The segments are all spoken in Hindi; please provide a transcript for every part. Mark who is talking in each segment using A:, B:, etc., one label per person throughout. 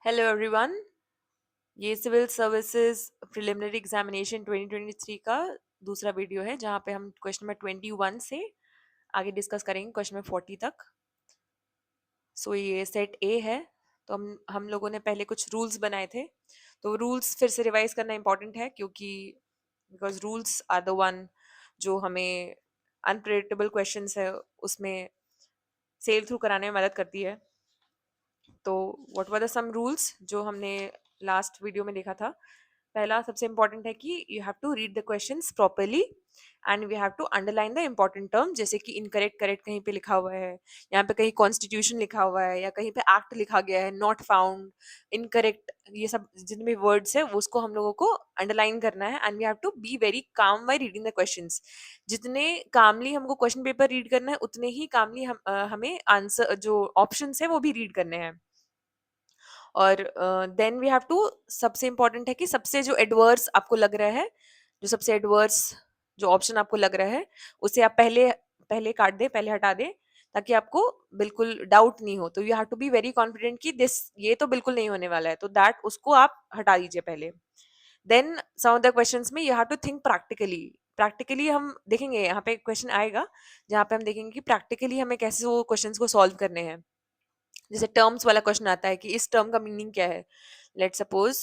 A: Hello everyone. ये सिविल सर्विसेज प्रिलिमिनरी एग्जामिनेशन 2023 का दूसरा वीडियो है जहाँ पे हम क्वेश्चन नंबर 21 से आगे डिस्कस करेंगे क्वेश्चन नंबर 40 तक। सो ये सेट ए है। तो हम लोगों ने पहले कुछ रूल्स बनाए थे, तो रूल्स फिर से रिवाइज करना इम्पोर्टेंट है क्योंकि because rules are the one जो हमें अनप्रेडिक्टेबल क्वेश्चंस है उसमें सेल थ्रू कराने में मदद करती है। तो what were the some rules जो हमने लास्ट वीडियो में देखा था। पहला सबसे इंपॉर्टेंट है कि you have to read the questions properly and we have to underline the important term, जैसे कि इनकरेक्ट करेक्ट कहीं पे लिखा हुआ है, यहाँ पे कहीं कॉन्स्टिट्यूशन लिखा हुआ है या कहीं पे एक्ट लिखा गया है, नॉट फाउंड, इनकरेक्ट, ये सब जितने भी वर्ड्स है वो उसको हम लोगों को अंडरलाइन करना है and we have to be very calm by reading the questions. जितने कामली हमको क्वेश्चन पेपर रीड करना है उतने ही कामली हमें आंसर जो ऑप्शंस है वो भी रीड करने हैं। और देन वी हैव टू, सबसे इंपॉर्टेंट है कि सबसे जो एडवर्स आपको लग रहा है, जो सबसे एडवर्स जो ऑप्शन आपको लग रहा है उसे आप पहले पहले काट दें, पहले हटा दें, ताकि आपको बिल्कुल डाउट नहीं हो। तो you have to be very confident कि दिस ये तो बिल्कुल नहीं होने वाला है, तो दैट उसको आप हटा दीजिए पहले। Then some of the questions में you have to think practically. Practically हम देखेंगे, यहाँ पे क्वेश्चन आएगा जहाँ पे हम देखेंगे कि प्रैक्टिकली हमें कैसे वो क्वेश्चंस को सॉल्व करने हैं। जैसे टर्म्स वाला क्वेश्चन आता है कि इस टर्म का मीनिंग क्या है। Let suppose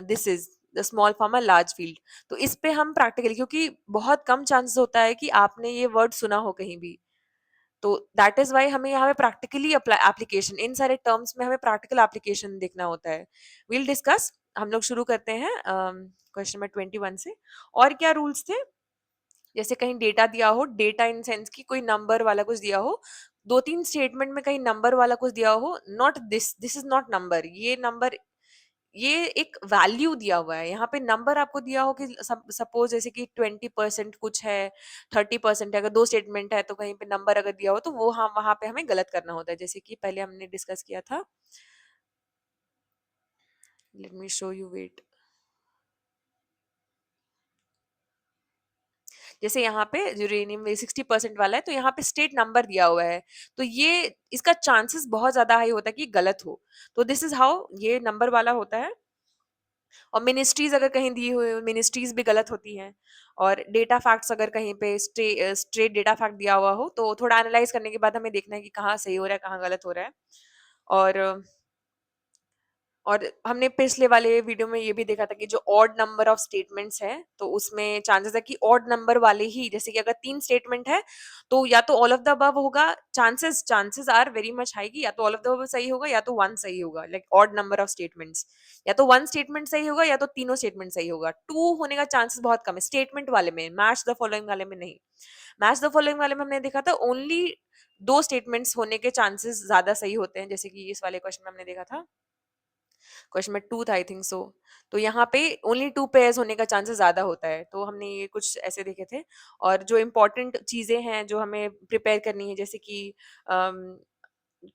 A: this is the small farmer large field. तो इस पे हम प्रैक्टिकली, क्योंकि बहुत कम चांसेस होता है कि आपने ये वर्ड सुना हो कहीं भी, तो दैट इज वाई हमें यहाँ पे प्रैक्टिकली एप्लीकेशन, इन सारे टर्म्स में हमें प्रैक्टिकल एप्लीकेशन देखना होता है। Will discuss. हम लोग शुरू करते हैं क्वेश्चन नंबर 21 से। और क्या रूल्स थे, जैसे कहीं डेटा दिया हो, डेटा इन सेंस की कोई नंबर वाला कुछ दिया हो, दो तीन स्टेटमेंट में कहीं नंबर वाला कुछ दिया हो, not this, this is not number, ये नंबर, ये एक वैल्यू दिया हुआ है। यहाँ पे नंबर आपको दिया हो कि सपोज जैसे कि 20% कुछ है, 30% है, अगर दो स्टेटमेंट है तो कहीं पे नंबर अगर दिया हो तो वो हम वहां पे हमें गलत करना होता है, जैसे कि पहले हमने डिस्कस किया था। Let me show you, wait. जैसे यहाँ पे यूरेनियम में 60% वाला है, तो यहाँ पे स्टेट नंबर दिया हुआ है, तो ये इसका चांसेस बहुत ज्यादा हाई होता है कि गलत हो। तो दिस इज हाउ ये नंबर वाला होता है। और मिनिस्ट्रीज अगर कहीं दी हुई, मिनिस्ट्रीज भी गलत होती हैं। और डेटा फैक्ट्स अगर कहीं पे स्ट्रेट डेटा फैक्ट दिया हुआ हो तो थोड़ा एनालाइज करने के बाद हमें देखना है कि कहाँ सही हो रहा है, कहाँ गलत हो रहा है। और और हमने पिछले वाले वीडियो में ये भी देखा था कि जो ऑड नंबर ऑफ स्टेटमेंट्स है तो उसमें चांसेस है कि ऑड नंबर वाले ही, जैसे कि अगर तीन स्टेटमेंट है तो या तो ऑल ऑफ द अबव होगा, chances chances are very much high कि या तो ऑल ऑफ द अबव सही होगा या तो वन सही होगा, like odd number of statements. या तो वन स्टेटमेंट सही होगा या तो तीनों स्टेटमेंट सही होगा, टू होने का चांसेस बहुत कम है स्टेटमेंट वाले में, मैच द फॉलोइंग वाले में नहीं। मैच द फॉलोइंग वाले में हमने देखा था ओनली दो स्टेटमेंट्स होने के चांसेस ज्यादा सही होते हैं, जैसे कि इस वाले क्वेश्चन में हमने देखा था, क्वेश्चन में टू था आई थिंक सो। तो यहाँ पे ओनली टू पेयर्स होने का चांसेस ज्यादा होता है, तो हमने ये कुछ ऐसे देखे थे। और जो इम्पोर्टेंट चीजें हैं जो हमें प्रिपेयर करनी है, जैसे कि अम,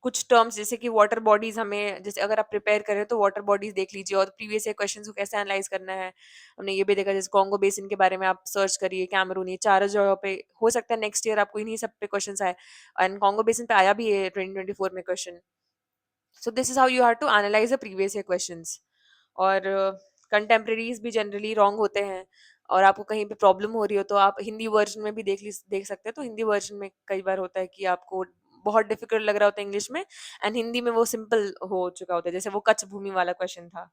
A: कुछ टर्म्स, जैसे कि वाटर बॉडीज, हमें जैसे अगर आप प्रिपेयर करें तो वाटर बॉडीज देख लीजिए और प्रीवियस ईयर क्वेश्चंस को कैसे एनालाइज करना है। हमने ये भी देखा, जैसे कॉन्गो बेसिन के बारे में आप सर्च करिए, कैमरून, ये चारों जगह पे हो सकता है नेक्स्ट ईयर आपको इन्हीं सब पे क्वेश्चंस आए। एंड कॉन्गो बेसिन पे आया भी है 2024 में question. So this is how you have to analyse the previous year questions. और कंटेम्प्रेरीज भी जनरली रॉन्ग होते हैं। और आपको कहीं पे प्रॉब्लम हो रही हो तो आप हिंदी वर्जन में भी देख सकते हैं। तो हिंदी वर्जन में कई बार होता है कि आपको बहुत डिफिकल्ट लग रहा होता है इंग्लिश में, एंड हिंदी में वो सिंपल हो चुका होता है, जैसे वो कच्छ भूमि वाला क्वेश्चन था।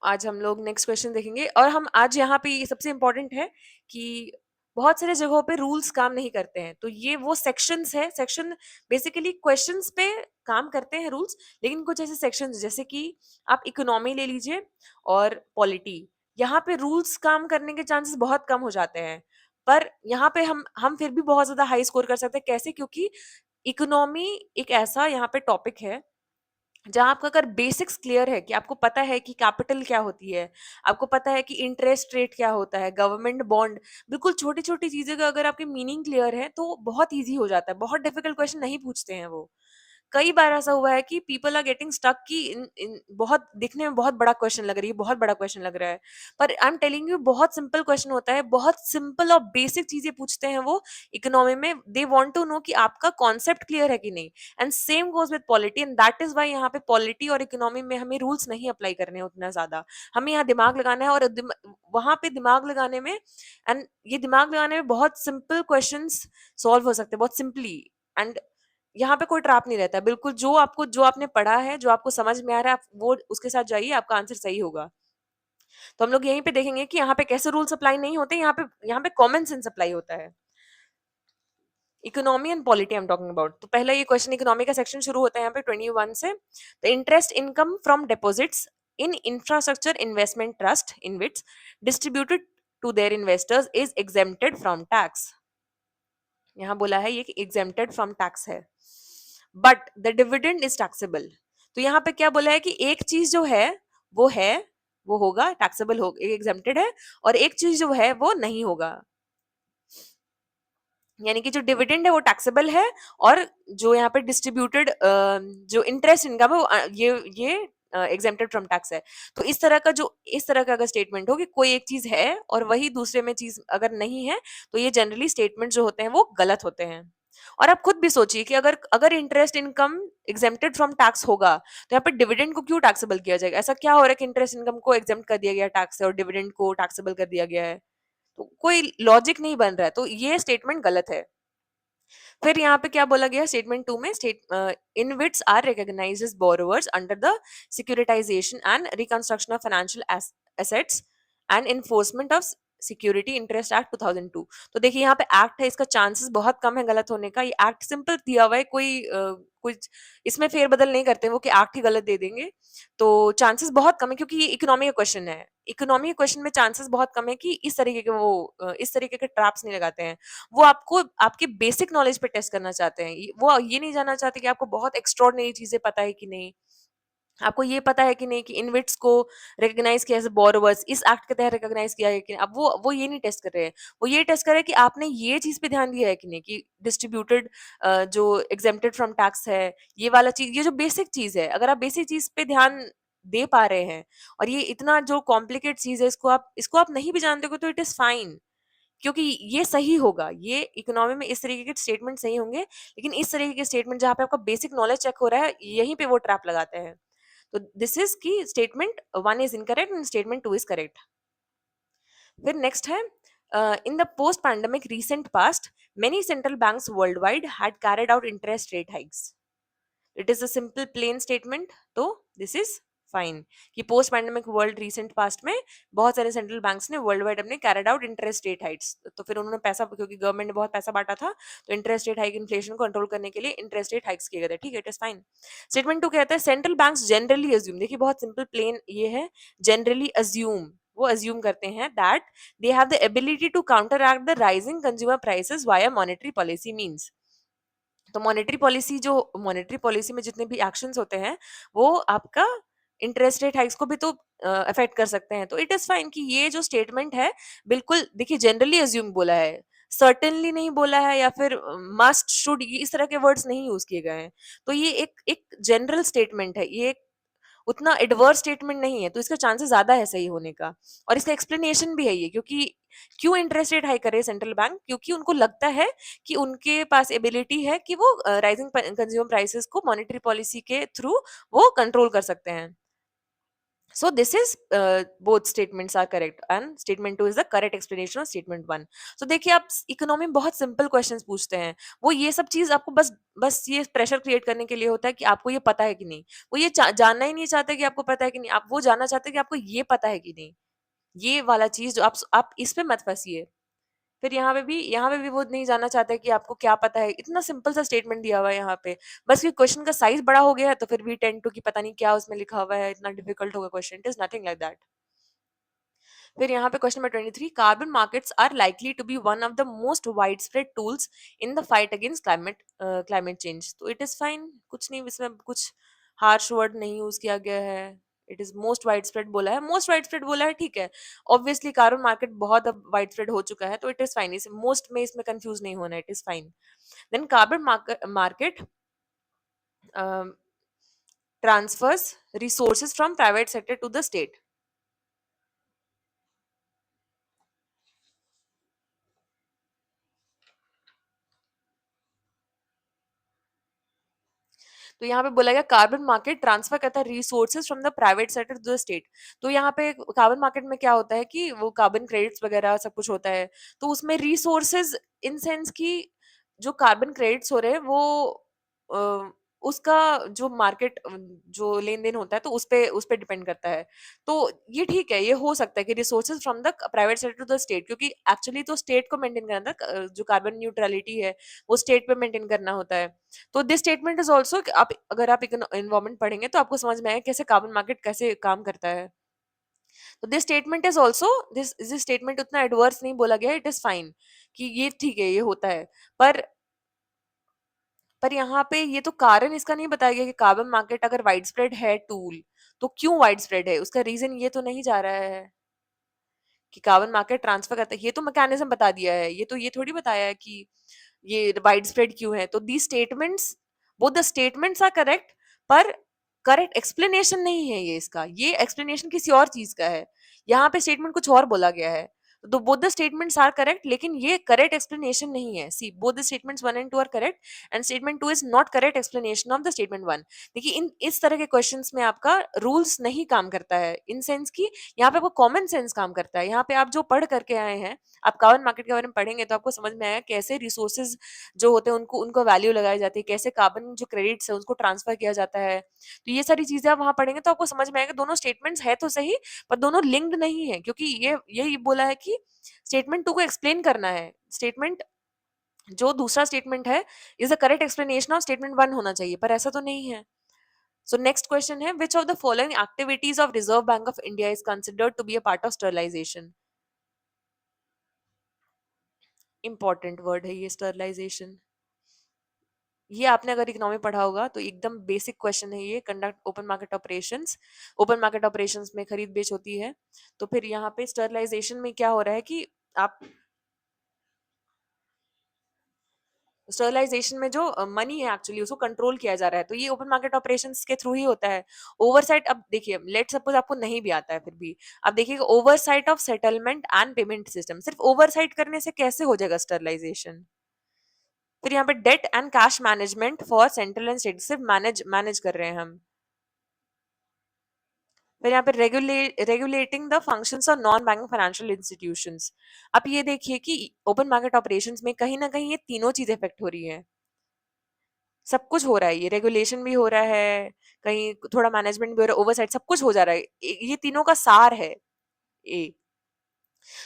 A: आज हम लोग नेक्स्ट क्वेश्चन देखेंगे। और हम आज यहाँ पे ये सबसे इम्पोर्टेंट है कि बहुत सारे जगहों पे रूल्स काम नहीं करते हैं, तो ये वो सेक्शंस है, सेक्शन बेसिकली क्वेश्चंस पे काम करते हैं रूल्स, लेकिन कुछ ऐसे सेक्शंस जैसे कि आप इकोनॉमी ले लीजिए और पॉलिटी, यहाँ पे रूल्स काम करने के चांसेस बहुत कम हो जाते हैं। पर यहाँ पे हम फिर भी बहुत ज्यादा हाई स्कोर कर सकते हैं, कैसे? क्योंकि इकोनॉमी एक ऐसा यहाँ पे टॉपिक है जहाँ आपका अगर बेसिक्स क्लियर है कि आपको पता है कि कैपिटल क्या होती है, आपको पता है कि इंटरेस्ट रेट क्या होता है, गवर्नमेंट बॉन्ड, बिल्कुल छोटी-छोटी चीज़ें का अगर आपके मीनिंग क्लियर है, तो बहुत ईज़ी हो जाता है, बहुत डिफिकल्ट क्वेश्चन नहीं पूछते हैं वो। कई बार ऐसा हुआ है कि पीपल आर गेटिंग स्टक कि इन बहुत दिखने में बहुत बड़ा क्वेश्चन लग रही है, बहुत बड़ा क्वेश्चन लग रहा है, पर आई एम टेलिंग यू बहुत सिंपल क्वेश्चन होता है, बहुत सिंपल और बेसिक चीजें पूछते हैं वो इकोनॉमी में। दे वांट टू नो कि आपका कॉन्सेप्ट क्लियर है कि नहीं। And same goes with polity, and that is why यहाँ पे पॉलिटी और इकोनॉमी में हमें रूल्स नहीं अप्लाई करने हैं उतना ज्यादा, हमें यहाँ दिमाग लगाना है। और वहां पे दिमाग लगाने में, एंड ये दिमाग लगाने में बहुत सिंपल क्वेश्चंस सॉल्व हो सकते हैं बहुत सिंपली। एंड यहाँ पे कोई ट्रैप नहीं रहता है, बिल्कुल जो आपने पढ़ा है, जो आपको समझ में आ रहा है, आप वो उसके साथ जाइए, आपका आंसर सही होगा। तो हम लोग यहीं पे देखेंगे कि यहाँ पे कैसे रूल्स अप्लाई नहीं होते, यहाँ पे कॉमन सेंस अप्लाई होता है। Economy and polity I am talking about. तो पहला ये क्वेश्चन इकोनॉमी का सेक्शन शुरू होता है यहाँ पे 21 से। The interest income from deposits in infrastructure investment trust in which distributed to their investors is exempted from tax. यहाँ बोला है ये कि एग्जेम्प्टेड फ्रॉम टैक्स है, but the dividend is taxable. तो यहाँ पे क्या बोला है कि एक चीज जो है वो होगा टैक्सेबल, हो एग्जेम्प्टेड है, और एक चीज जो है वो नहीं होगा। यानी कि जो डिविडेंड है वो टैक्सेबल है, और जो यहाँ पे डिस्ट्रीब्यूटेड जो इंटरेस्ट इनकम है वो ये एग्जेम्प्टेड फ्रॉम टैक्स है। तो इस तरह का अगर स्टेटमेंट हो कि कोई एक चीज है और वही दूसरे में चीज अगर नहीं है, तो ये जनरली स्टेटमेंट जो होते हैं वो गलत होते हैं। और आप खुद भी सोचिए कि अगर अगर interest income exempted from tax होगा, तो यहाँ पे डिविडेंड को क्यों टैक्सेबल किया जाएगा? ऐसा क्या हो रहा है कि इंटरेस्ट इनकम को एग्जेम्प्ट कर दिया गया टैक्स से और डिविडेंड को टैक्सेबल कर दिया गया है? तो कोई लॉजिक नहीं बन रहा है, तो ये स्टेटमेंट गलत है। फिर यहाँ पे क्या बोला गया स्टेटमेंट 2 में, InvITs are recognized as borrowers under the securitisation and reconstruction of financial assets and enforcement of security interest act 2002। तो देखिए यहाँ पे एक्ट है, इसका चांसेस बहुत कम है गलत होने का। ये एक्ट सिंपल दिया हुआ है, कुछ इसमें फेरबदल नहीं करते वो कि एक्ट ही गलत दे देंगे। तो चांसेस बहुत कम है, क्योंकि ये इकोनॉमी का क्वेश्चन है। इकोनॉमी के क्वेश्चन में चांसेस बहुत कम है कि इस तरीके के ट्रैप्स नहीं लगाते हैं। वो आपको आपके बेसिक नॉलेज पे टेस्ट करना चाहते हैं। वो ये नहीं जानना चाहते कि आपको बहुत एक्स्ट्राऑर्डिनरी चीजें पता है कि नहीं, आपको ये पता है कि नहीं कि इनविट्स को रिकॉग्नाइज किया एज बोरोवर्स इस एक्ट के तहत रिकॉग्नाइज किया है कि नहीं। अब वो ये नहीं टेस्ट कर रहे हैं, वो ये टेस्ट कर रहे हैं कि आपने ये चीज पे ध्यान दिया है कि नहीं, कि डिस्ट्रीब्यूटेड जो एग्जेम्प्टेड फ्रॉम टैक्स है, ये वाला चीज, ये जो बेसिक चीज है, अगर आप बेसिक चीज पे ध्यान दे पा रहे हैं, और ये इतना जो कॉम्प्लिकेट चीज है इसको आप नहीं भी जानते हो, तो इट इज फाइन, क्योंकि ये सही होगा। ये इकोनॉमी में इस तरीके के स्टेटमेंट सही होंगे, लेकिन इस तरीके के स्टेटमेंट जहाँ पे आपका बेसिक नॉलेज चेक हो रहा है, यहीं पे वो ट्रैप लगाते हैं। तो दिस इज की statement 1 is incorrect and statement 2 is correct. फिर नेक्स्ट है, in the post pandemic recent past many central banks world wide had carried out interest rate hikes. It is a simple plain statement, तो दिस इज फाइन। कि post pandemic world recent past में बहुत सारे सेंट्रल बैंक्स ने वर्ल्ड वाइड अपने carried out interest rate hikes, तो फिर उन्होंने पैसा, क्योंकि गवर्नमेंट ने बहुत पैसा बांटा था, तो इंटरेस्ट रेट हाइक इन्फ्लेशन को कंट्रोल करने के लिए इंटरेस्ट रेट हाइक्स किए गए थे। ठीक है, इट इज फाइन। स्टेटमेंट 2 कहता है सेंट्रल बैंक्स जनरली अज्यूम, देखिए बहुत सिंपल प्लेन ये है, जनरली अज्यूम, वो अज्यूम करते हैं that they have the ability to counteract the rising consumer prices via monetary policy means. तो मॉनेटरी पॉलिसी में जितने भी एक्शंस होते हैं, वो आपका इंटरेस्ट रेट हाइक्स को भी तो अफेक्ट कर सकते हैं। तो इट इज फाइन कि ये जो स्टेटमेंट है, बिल्कुल देखिए जनरली अज्यूम बोला है, सर्टेनली नहीं बोला है, या फिर मस्ट शुड, इस तरह के वर्ड्स नहीं यूज किए गए हैं। तो ये एक एक जनरल स्टेटमेंट है, ये उतना एडवर्स स्टेटमेंट नहीं है, तो इसका चांसेस ज्यादा है सही होने का। और इसका एक्सप्लेनेशन भी है ये, क्योंकि क्यों इंटरेस्ट रेट हाइक करे सेंट्रल बैंक, क्योंकि उनको लगता है कि उनके पास एबिलिटी है कि वो राइजिंग कंज्यूमर प्राइसेस को मॉनेटरी पॉलिसी के थ्रू वो कंट्रोल कर सकते हैं। So this is both statements are correct and statement 2 is the correct explanation of statement 1. So देखिए आप इकोनॉमी में बहुत सिंपल क्वेश्चंस पूछते हैं, वो ये सब चीज आपको बस बस ये प्रेशर क्रिएट करने के लिए होता है कि आपको ये पता है कि नहीं। वो ये जानना ही नहीं चाहते कि आपको पता है कि नहीं, आप वो जानना चाहते हैं कि आपको ये पता है कि नहीं। ये वाला चीज जो आप इस पे मत फंसिए। फिर यहाँ पे भी वो नहीं जानना चाहता है कि आपको क्या पता है, इतना सिंपल सा स्टेटमेंट दिया हुआ है यहाँ पे। बस ये क्वेश्चन का साइज बड़ा हो गया है, तो फिर भी 10 टू की पता नहीं क्या उसमें लिखा हुआ है, इतना डिफिकल्ट होगा question, it is nothing like that. फिर यहाँ पे question number 23, carbon markets are likely to be one of the most widespread tools in the fight against climate change. तो इट इज फाइन, कुछ नहीं, इसमें कुछ हार्श वर्ड नहीं यूज किया गया है। It is most wide spread बोला है, मोस्ट वाइड स्प्रेड बोला है, ठीक है। ऑब्वियसली कार्बन मार्केट बहुत अब वाइड स्प्रेड हो चुका है, तो इट इज फाइन, इस मोस्ट में इसमें कंफ्यूज नहीं होना, it is fine. Then carbon market transfers resources from private sector to the state. तो यहाँ पे बोला गया कार्बन मार्केट ट्रांसफर करता है resources from the private sector to the state. तो यहाँ पे कार्बन मार्केट में क्या होता है कि वो कार्बन क्रेडिट्स वगैरह सब कुछ होता है, तो उसमें रिसोर्सेज इन सेंस की जो कार्बन क्रेडिट्स हो रहे हैं वो अ, उसका जो मार्केट जो लेन देन होता है तो उस पे डिपेंड करता है। तो ये ठीक है, ये हो सकता है कि resources from the private sector to the state, क्योंकि एक्चुअली तो स्टेट को मेंटेन करना था, जो कार्बन न्यूट्रलिटी है वो स्टेट पे मेंटेन करना होता है। तो दिस स्टेटमेंट इज ऑल्सो, आप अगर आप इन्वायरमेंट पढ़ेंगे तो आपको समझ में आएगा कैसे कार्बन मार्केट कैसे काम करता है। तो this statement is also, this statement उतना एडवर्स नहीं बोला गया, इट इज फाइन कि ये ठीक है, ये होता है। पर पर यहाँ पे ये तो कारण इसका नहीं बताया गया कि कार्बन मार्केट अगर वाइड स्प्रेड है टूल, तो क्यों वाइड स्प्रेड है, उसका रीजन ये तो नहीं जा रहा है कि कार्बन मार्केट ट्रांसफर करता है। ये तो मैकेनिज्म बता दिया है, ये तो ये थोड़ी बताया है कि ये वाइड स्प्रेड क्यों है। तो the statements, both the statements are correct, पर करेक्ट एक्सप्लेनेशन नहीं है ये इसका, ये एक्सप्लेनेशन किसी और चीज का है। यहाँ पे स्टेटमेंट कुछ और बोला गया है। तो both the statements are correct, लेकिन ये करेक्ट एक्सप्लेनेशन नहीं है। C, both the statements 1 and 2 are correct and statement 2 is not correct explanation of the statement 1। देखिए, इन इस तरह के क्वेश्चंस में आपका रूल्स नहीं काम करता है, इन सेंस की यहाँ पे आपको कॉमन सेंस काम करता है। यहाँ पे आप जो पढ़ करके आए हैं, आप कार्बन मार्केट के बारे में पढ़ेंगे तो आपको समझ में आएगा कैसे रिसोर्सेज जो होते हैं उनको उनको वैल्यू लगाई जाती है, कैसे कार्बन जो क्रेडिट्स है उसको ट्रांसफर किया जाता है। तो ये सारी चीजें आप वहां पढ़ेंगे तो आपको समझ में आएगा दोनों स्टेटमेंट्स है तो सही, पर दोनों लिंक्ड नहीं है, क्योंकि ये यही बोला है कि स्टेटमेंट टू को एक्सप्लेन करना है। स्टेटमेंट जो दूसरा स्टेटमेंट है is the correct explanation of statement 1 होना चाहिए, पर ऐसा तो नहीं है। सो नेक्स्ट क्वेश्चन है, which of the following activities of Reserve Bank of India is considered to be a part of sterilisation. Important word है ये स्टरलाइजेशन। ये आपने अगर इकोनॉमी पढ़ा होगा तो एकदम बेसिक क्वेश्चन है ये। Conduct open market operations, open market operations में खरीद बेच होती है। तो फिर यहाँ पे स्टरलाइजेशन में क्या हो रहा है कि आप स्टरलाइजेशन में जो मनी है एक्चुअली उसको कंट्रोल किया जा रहा है, तो ये ओपन मार्केट ऑपरेशंस के थ्रू ही होता है। ओवरसाइट, अब देखिए लेट सपोज आपको नहीं भी आता है फिर भी आप देखिएगा oversight of settlement and payment system, सिर्फ ओवरसाइट करने से कैसे हो जाएगा स्टरलाइजेशन। फिर यहाँ पे debt and cash management for central and state, सिर्फ मैनेज मैनेज कर रहे हैं हम। फिर यहाँ पे regulating the functions of non banking financial institutions. अब ये देखिए कि ओपन मार्केट ऑपरेशंस में कहीं ना कहीं ये तीनों चीजें इफेक्ट हो रही है, सब कुछ हो रहा है, ये रेगुलेशन भी हो रहा है, कहीं थोड़ा मैनेजमेंट भी हो रहा है, ओवरसाइट सब कुछ हो जा रहा है, ये तीनों का सार है ए।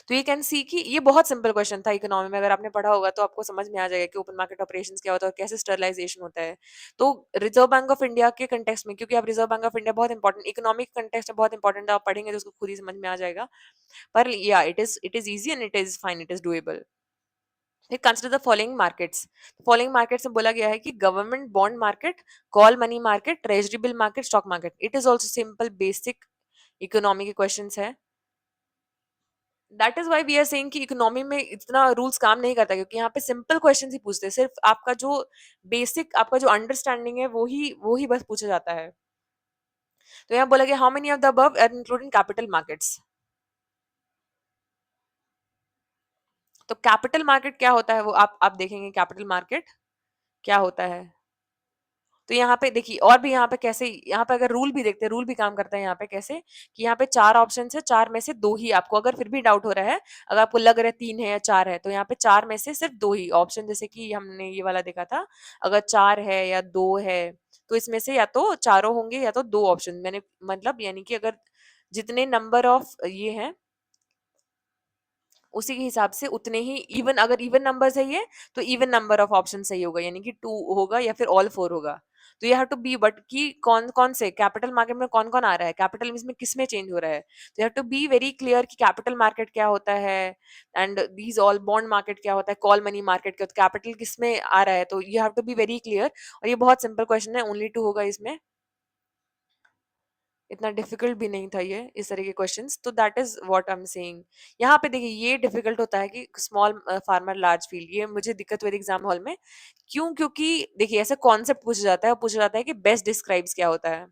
A: तो ये कैन सी कि ये बहुत सिंपल क्वेश्चन था इकोनॉमी में, अगर आपने पढ़ा होगा तो आपको समझ में आ जाएगा कि ओपन मार्केट ऑपरेशंस क्या होता है और कैसे स्टरलाइजेशन होता है। तो रिजर्व बैंक ऑफ इंडिया के कंटेक्स्ट में, क्योंकि आप रिजर्व बैंक ऑफ इंडिया बहुत इंपॉर्टेंट इकोनॉमिक कंटेक्स्ट में बहुत इंपॉर्टेंट, आप पढ़ेंगे तो उसको खुद ही समझ में आ जाएगा। पर या it is easy and it is fine, it is doable. फिर consider the following markets. Following markets में बोला गया है कि government bond market, call money market, treasury bill market, stock market. It is also simple basic economy के क्वेश्चन है। That is why we are saying कि इकोनॉमी में इतना रूल्स काम नहीं करता, क्योंकि यहाँ पे सिंपल क्वेश्चन ही पूछते हैं, सिर्फ आपका जो बेसिक आपका जो अंडरस्टैंडिंग है वो ही बस पूछा जाता है। तो यहाँ बोला गया how many of the above are including capital markets. तो कैपिटल मार्केट क्या होता है वो आप देखेंगे कैपिटल मार्केट क्या होता है। तो यहाँ पे देखिए और भी यहाँ पे कैसे, यहाँ पे अगर रूल भी देखते हैं, रूल भी काम करता है यहाँ पे कैसे कि यहाँ पे 4 ऑप्शन है, 4 में से 2 ही आपको, अगर फिर भी डाउट हो रहा है, अगर आपको लग रहा है 3 है या 4 है, तो यहाँ पे 4 में से सिर्फ 2 ही ऑप्शन, जैसे कि हमने ये वाला देखा था, अगर 4 है या 2 है तो इसमें से या तो चारों होंगे या तो 2 ऑप्शन, मैंने मतलब यानी कि अगर जितने नंबर ऑफ ये हैं उसी के हिसाब से उतने ही इवन, अगर इवन नंबर्स है ये तो इवन नंबर ऑफ ऑप्शन सही होगा, यानी कि 2 होगा या फिर ऑल 4 होगा। तो you have to be but कि कौन कौन से कैपिटल मार्केट में कौन कौन आ रहा है, कैपिटल में किस में चेंज हो रहा है, तो you have to be very clear कि कैपिटल मार्केट क्या होता है and these all bond market क्या होता है, कॉल मनी मार्केट क्या होता है, कैपिटल किस में आ रहा है, तो you have to be very clear. और ये बहुत सिंपल क्वेश्चन है, ओनली 2 होगा इसमें। इतना डिफिकल्ट भी नहीं था ये इस तरह के क्वेश्चंस, तो that is what I am saying. यहाँ पे देखिए ये डिफिकल्ट होता है कि स्मॉल फार्मर लार्ज फील्ड, ये मुझे दिक्कत हुई थी एग्जाम हॉल में। क्यों? क्योंकि देखिए ऐसा कॉन्सेप्ट पूछा जाता है कि बेस्ट डिस्क्राइब्स क्या होता है।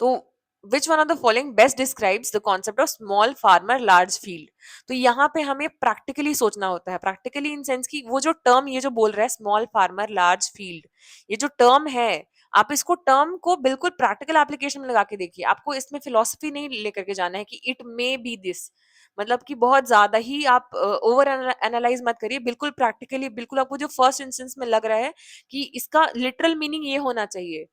A: तो which one of the following best describes the concept of small farmer large field. तो यहाँ पे हमें प्रैक्टिकली सोचना होता है, प्रैक्टिकली इन सेंस की वो जो टर्म ये जो बोल रहा है स्मॉल फार्मर लार्ज फील्ड, ये जो टर्म है, आप इसको टर्म को बिल्कुल प्रैक्टिकल एप्लीकेशन में लगा के देखिए। आपको इसमें फिलोसफी नहीं लेकर के जाना है कि इट मे बी दिस, मतलब कि बहुत ज्यादा ही आप ओवर एनालाइज मत करिए, बिल्कुल प्रैक्टिकली, बिल्कुल आपको जो फर्स्ट इंस्टेंस में लग रहा है कि इसका लिटरल मीनिंग ये होना चाहिए,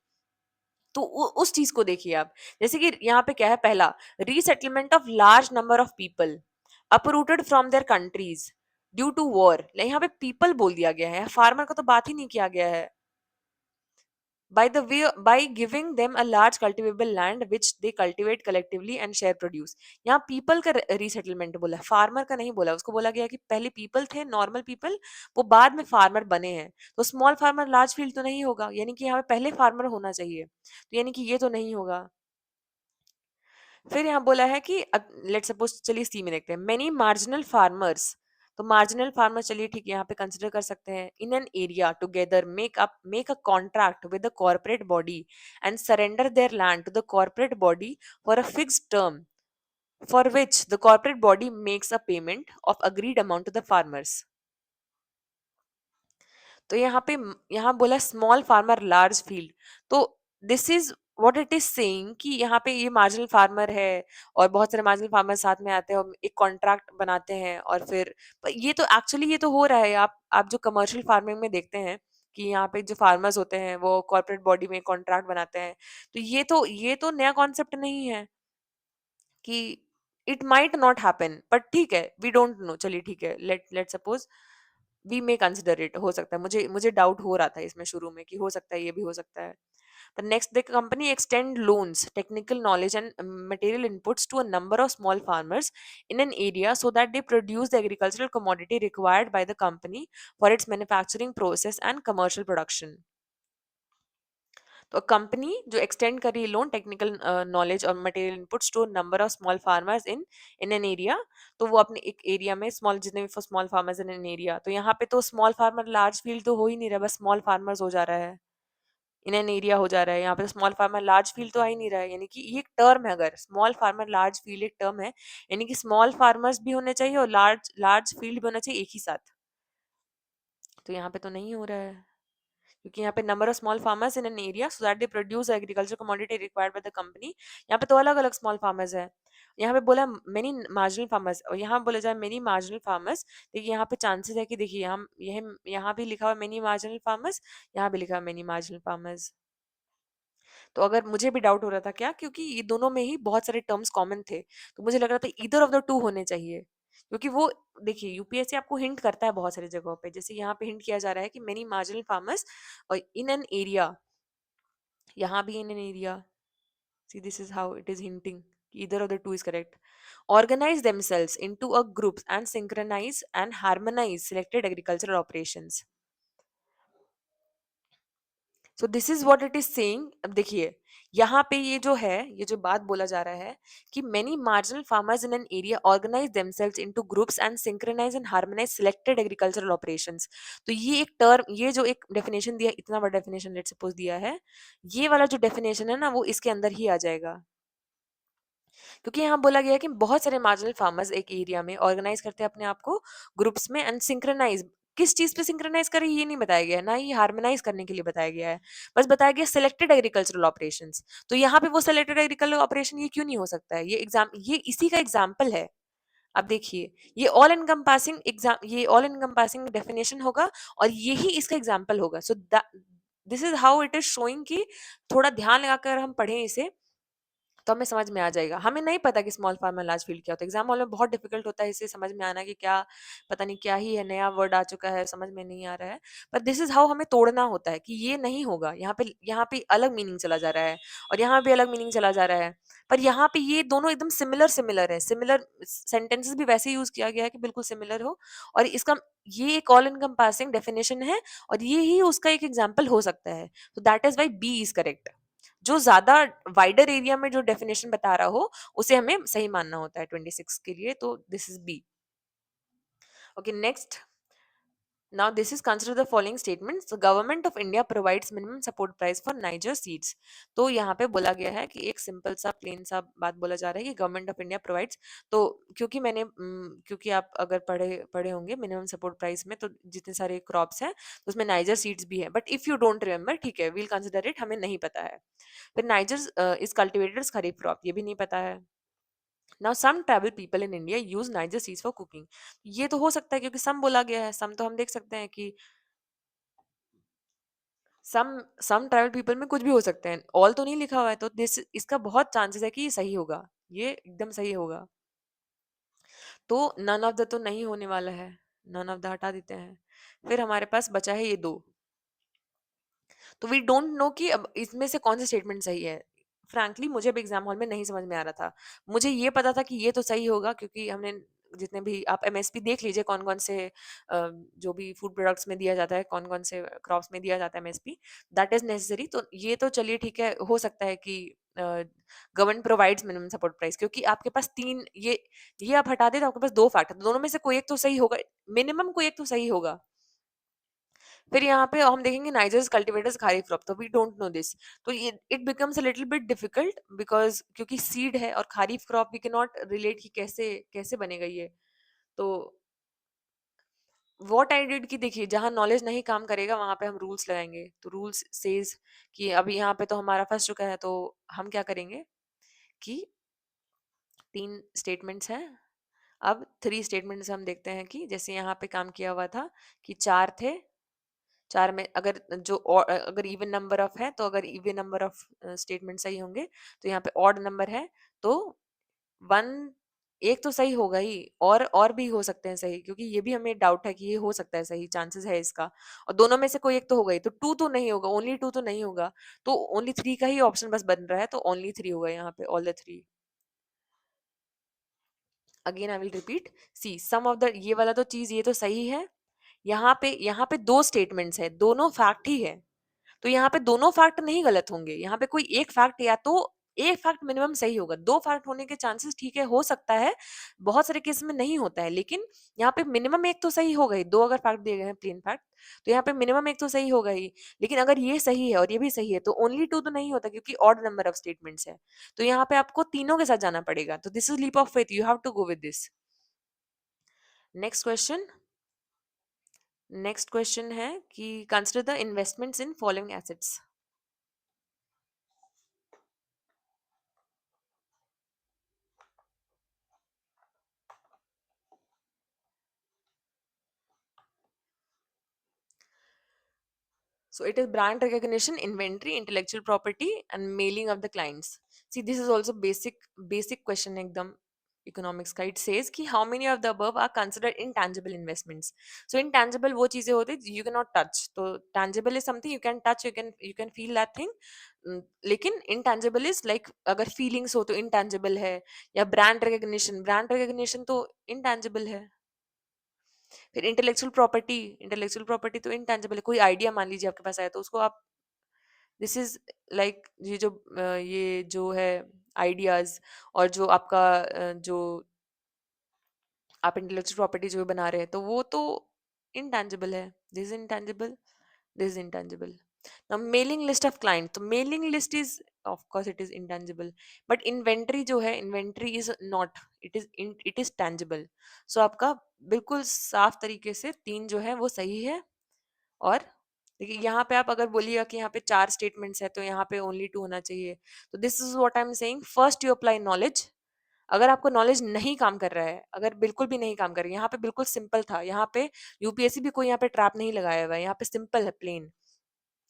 A: तो उस चीज को देखिए आप। जैसे कि यहाँ पे क्या है, पहला, resettlement of large number of people uprooted from their countries due to war. यहाँ पे पीपल बोल दिया गया है, फार्मर का तो बात ही नहीं किया गया है। by giving them a large cultivable land which they cultivate collectively and share produce। यहाँ पीपल का रीसेटलमेंट बोला है, फार्मर का नहीं बोला। उसको बोला गया कि पहले पीपल थे, नॉर्मल पीपल, वो बाद में फार्मर बने हैं। तो स्मॉल फार्मर लार्ज फील्ड तो नहीं होगा, यानी कि यहाँ पे पहले फार्मर होना चाहिए, तो यानी कि ये तो नहीं होगा। फिर यहाँ बोला है कि लेट सपोज, चलिए सी में देखते हैं, मेनी मार्जिनल फार्मर्स। तो मार्जिनल फार्मर चलिए ठीक है, यहाँ पे कंसिडर कर सकते हैं। In an area together make a contract with the corporate body and surrender their land to the corporate body for a fixed term for which the corporate body makes a payment of agreed amount to the farmers. तो यहाँ पे यहाँ बोला स्मॉल फार्मर लार्ज फील्ड, तो this is what it is saying कि यहाँ पे ये मार्जिनल फार्मर है और बहुत सारे मार्जिनल फार्मर साथ में आते हैं और एक कॉन्ट्रैक्ट बनाते हैं, और फिर ये तो एक्चुअली ये तो हो रहा है। आप जो कमर्शियल फार्मिंग में देखते हैं कि यहाँ पे जो फार्मर्स होते हैं वो कॉर्पोरेट बॉडी में कॉन्ट्रैक्ट बनाते हैं। तो ये तो नया कॉन्सेप्ट नहीं है कि it might not happen, but ठीक है, वी डोंट नो, चलिए ठीक है, let suppose we may consider it. हो सकता है, मुझे मुझे डाउट हो रहा था इसमें शुरू में कि हो सकता है, ये भी हो सकता है। The next, the company extend loans, technical knowledge, and material inputs to a number of small farmers in an area so that they produce the agricultural commodity required by the company for its manufacturing process and commercial production। तो कंपनी जो एक्सटेंड कर रही है लोन, टेक्निकल नॉलेज और material inputs to number of small farmers in in an area, तो वो अपने एक एरिया में स्मॉल, जितने भी small farmers in an area, तो यहाँ पे तो स्मॉल फार्मर लार्ज फील्ड तो हो ही नहीं रहा, बस स्मॉल फार्मर्स हो जा रहा है, इन एन एरिया हो जा रहा है। यहाँ पे स्मॉल फार्मर लार्ज फील्ड तो आ ही नहीं रहा है, यानी कि ये एक टर्म है, अगर स्मॉल फार्मर लार्ज फील्ड एक टर्म है, यानी कि स्मॉल फार्मर्स भी होने चाहिए और लार्ज लार्ज फील्ड भी होना चाहिए एक ही साथ। तो यहाँ पे तो नहीं हो रहा है, क्योंकि यहाँ पे number of small farmers in an area so that they produce agriculture commodity required by the company. यहाँ पे तो अलग अलग स्मॉल फार्मर्स है। यहाँ पे बोला मेनी मार्जिनल फार्मर्स, और यहाँ बोला जाए मेनी मार्जिनल फार्मर्स। देखिए यहाँ पे चांसेस है कि देखिए यहाँ भी लिखा हुआ मेनी मार्जिनल फार्मर्स, यहाँ भी लिखा हुआ मेनी मार्जिनल फार्मर्स। तो अगर मुझे भी डाउट हो रहा था क्या, क्योंकि ये दोनों में ही बहुत सारे टर्म्स कॉमन थे, तो मुझे लग रहा था ईदर ऑफ द टू होने चाहिए। क्योंकि वो देखिए यूपीएससी आपको हिंट करता है बहुत सारी जगहों पे, जैसे यहाँ पे हिंट किया जा रहा है कि मेनी मार्जिनल फार्मर्स और इन एन एरिया, यहाँ भी इन an area, C this is how it is hinting, either of the two is correct। Organize themselves into a groups and synchronize and harmonize selected agricultural operations। So this is what it is saying. अब देखिए यहाँ पे ये जो है, ये जो बात बोला जा रहा है कि many marginal farmers in an area organise themselves into groups and synchronise and harmonise selected agricultural operations. तो ये एक टर्म, ये जो एक डेफिनेशन दिया, इतना बड़ा डेफिनेशन लेट सपोज दिया है, ये वाला जो डेफिनेशन है ना, वो इसके अंदर ही आ जाएगा। क्योंकि यहाँ बोला गया है कि बहुत सारे मार्जिनल फार्मर्स एक एरिया में ऑर्गेनाइज करते हैं अपने आप को ग्रुप्स में, एंड सिंक्रोनाइज, किस चीज पे सिंक्रोनाइज करें ये नहीं बताया गया है, ना ही हार्मोनाइज करने के लिए बताया गया है, बस बताया गया सिलेक्टेड एग्रीकल्चरल ऑपरेशंस। तो यहाँ पे वो सिलेक्टेड एग्रीकल्चरल ऑपरेशन ये क्यों नहीं हो सकता है, ये इसी का एग्जाम्पल है। अब देखिए ये ऑल एनकम्पासिंग डेफिनेशन होगा और यही इसका एग्जाम्पल होगा। सो this is how it is showing कि थोड़ा ध्यान लगाकर हम पढ़ें इसे, तो हमें समझ में आ जाएगा। हमें नहीं पता कि स्मॉल फार्म और लार्ज फील्ड क्या होता है, एग्जाम हॉल में बहुत डिफिकल्ट होता है इसे समझ में आना कि क्या, पता नहीं क्या ही है, नया वर्ड आ चुका है, समझ में नहीं आ रहा है। पर दिस इज हाउ हमें तोड़ना होता है कि ये नहीं होगा, यहाँ पे अलग मीनिंग चला जा रहा है और यहाँ भी अलग मीनिंग चला जा रहा है। पर यहाँ पे ये दोनों एकदम सिमिलर सिमिलर है, सिमिलर सेंटेंसेस भी वैसे यूज किया गया है कि बिल्कुल सिमिलर हो, और इसका ये एक ऑल इनकम्पासिंग डेफिनेशन है और ये ही उसका एक एग्जाम्पल हो सकता है। तो that is why B is correct. जो ज्यादा वाइडर एरिया में जो डेफिनेशन बता रहा हो उसे हमें सही मानना होता है 26 के लिए, तो this is B. Okay, next. Now, this is consider the following statements. The government of India provides minimum support price for Niger seeds. तो यहाँ पे बोला गया है कि एक सिंपल सा प्लेन सा बात बोला जा रहा है कि गवर्नमेंट ऑफ इंडिया प्रोवाइड्स। तो क्योंकि आप अगर पढ़े पढ़े होंगे मिनिमम सपोर्ट प्राइस में, तो जितने सारे क्रॉप्स हैं तो उसमें नाइजर सीड्स भी है, but if you don't remember, ठीक है, वील कंसिडर इट, हमें नहीं पता है। फिर niger is cultivated kharif crop, ये भी नहीं पता है। Now some tribal people in India use niger seeds for cooking, ये तो हो सकता है क्योंकि सम बोला गया है, सम तो हम देख सकते हैं कि सम ट्राइबल पीपल में कुछ भी हो सकते हैं, ऑल तो नहीं लिखा हुआ है, तो दिस इसका बहुत चांसेस है कि ये सही होगा, ये एकदम सही होगा। तो नन ऑफ द तो नहीं होने वाला है, नन ऑफ द हटा देते हैं। फिर हमारे पास बचा है ये दो, तो वी डोंट नो कि अब इसमें से कौन सी स्टेटमेंट सही है। फ्रैंकली मुझे भी एग्जाम हॉल में नहीं समझ में आ रहा था। मुझे ये पता था कि ये तो सही होगा क्योंकि हमने जितने भी, आप एमएसपी देख लीजिए कौन कौन से जो भी फूड प्रोडक्ट्स में दिया जाता है, कौन कौन से क्रॉप्स में दिया जाता है एमएसपी, दैट इज नेसेसरी। तो ये तो चलिए ठीक है, हो सकता है कि government provides minimum support price, क्योंकि आपके पास तीन ये आप हटा दे तो आपके पास दो फैक्ट है, तो दोनों में से कोई एक तो सही होगा, मिनिमम कोई एक तो सही होगा। फिर यहाँ पे हम देखेंगे नाइजर्स कल्टिवेटर्स खारीफ क्रॉप, तो वी डोंट नो दिस। तो it becomes a little bit difficult because क्योंकि सीड है और kharif crop we can not relate कि कैसे कैसे बनेगा ये। तो व्हाट आई डिड कि देखिए, जहां नॉलेज नहीं काम करेगा वहां पे हम रूल्स लगाएंगे, तो रूल्स सेज कि अभी यहाँ पे तो हमारा फंस चुका है, तो हम क्या करेंगे कि तीन स्टेटमेंट्स हैं, अब थ्री स्टेटमेंट्स हम देखते हैं कि जैसे यहाँ पे काम किया हुआ था कि चार थे, चार में अगर अगर इवन नंबर ऑफ है, तो अगर इवन नंबर ऑफ स्टेटमेंट सही होंगे, तो यहाँ पे ऑड नंबर है, तो वन एक तो सही होगा ही, और भी हो सकते हैं सही, क्योंकि ये भी हमें डाउट है कि ये हो सकता है सही, चांसेस है इसका, और दोनों में से कोई एक तो होगा ही, तो टू तो नहीं होगा, ओनली टू तो नहीं होगा, तो ओनली थ्री का ही ऑप्शन बस बन रहा है, तो ओनली थ्री होगा यहाँ पे, all the three. Again I will repeat, see some of the, ये वाला तो चीज ये तो सही है, यहाँ पे दो स्टेटमेंट्स है, दोनों फैक्ट ही है, तो यहाँ पे दोनों फैक्ट नहीं गलत होंगे, यहाँ पे कोई एक फैक्ट या तो एक फैक्ट मिनिमम सही होगा, दो फैक्ट होने के चांसेस ठीक है, हो सकता है, बहुत सारे केस में नहीं होता है, लेकिन यहाँ पे मिनिमम एक तो सही होगा ही, दो अगर फैक्ट दिए गए हैं प्लेन फैक्ट, तो यहाँ पे मिनिमम एक तो सही होगा ही। लेकिन अगर ये सही है और ये भी सही है, तो ओनली टू तो नहीं होता क्योंकि ऑड नंबर ऑफ स्टेटमेंट्स है, तो यहाँ पे आपको तीनों के साथ जाना पड़ेगा, तो this is leap of faith, you have to go with this. Next question, next question है कि consider the investments in following assets. So it is brand recognition, inventory, intellectual property, and mailing of the clients. See, this is also basic question ekdam economics का. It says कि how many of the above are considered intangible investments. So intangible वो चीजें होती है you cannot touch. तो tangible is something you can touch, you can feel that thing. लेकिन intangible is like अगर feelings हो तो intangible है, या brand recognition तो intangible है। फिर इंटेलेक्चुअल प्रॉपर्टी तो इंटेंजिबल है, कोई आइडिया मान लीजिए आपके पास आया तो उसको आप, दिस इज लाइक ये जो है आइडियाज, और जो आपका जो आप इंटेलेक्चुअल प्रॉपर्टी जो बना रहे हैं तो वो तो इंटेंजिबल है, this is intangible, this is intangible. now mailing list of client, तो mailing list is of course it is intangible, but inventory जो है, inventory is not, it is tangible. So आपका बिल्कुल साफ तरीके से तीन जो है वो सही है। और देखिए यहाँ पे आप अगर बोलिएगा कि यहाँ पे चार स्टेटमेंट्स है तो यहाँ पे ओनली टू होना चाहिए, तो this is what I am saying, first you apply knowledge. अगर आपको नॉलेज नहीं काम कर रहा है, अगर बिल्कुल भी नहीं काम कर रहा है, यहाँ पे बिल्कुल सिंपल था, यहाँ पे यूपीएससी भी कोई यहाँ पे ट्रैप नहीं लगाया हुआ है, यहाँ पे सिंपल है प्लेन,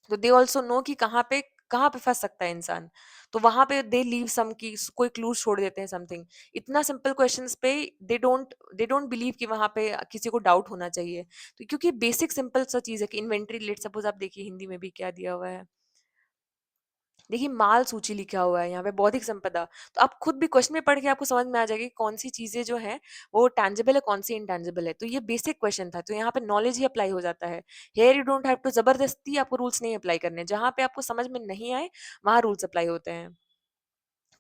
A: तो दे ऑल्सो नो कि कहाँ पे फंस सकता है इंसान, तो वहां पे दे लीव सम की कोई क्लूज छोड़ देते हैं समथिंग, इतना सिंपल क्वेश्चंस पे दे डोंट बिलीव कि वहां पे किसी को डाउट होना चाहिए। तो क्योंकि बेसिक सिंपल सा चीज है कि इन्वेंट्री, लेट सपोज आप देखिए हिंदी में भी क्या दिया हुआ है, देखिए माल सूची लिखा हुआ है यहाँ पे, बौद्धिक संपदा। तो आप खुद भी क्वेश्चन में पढ़ के आपको समझ में आ जाएगा कि कौन सी चीजें जो है वो टैंजिबल है, कौन सी इंटैंजिबल है। तो ये बेसिक क्वेश्चन था, तो यहाँ पे नॉलेज ही अप्लाई हो जाता है। Here you don't have to जबरदस्ती आपको रूल्स नहीं अप्लाई करने, जहां पे आपको समझ में नहीं आए वहां रूल्स अप्लाई होते हैं।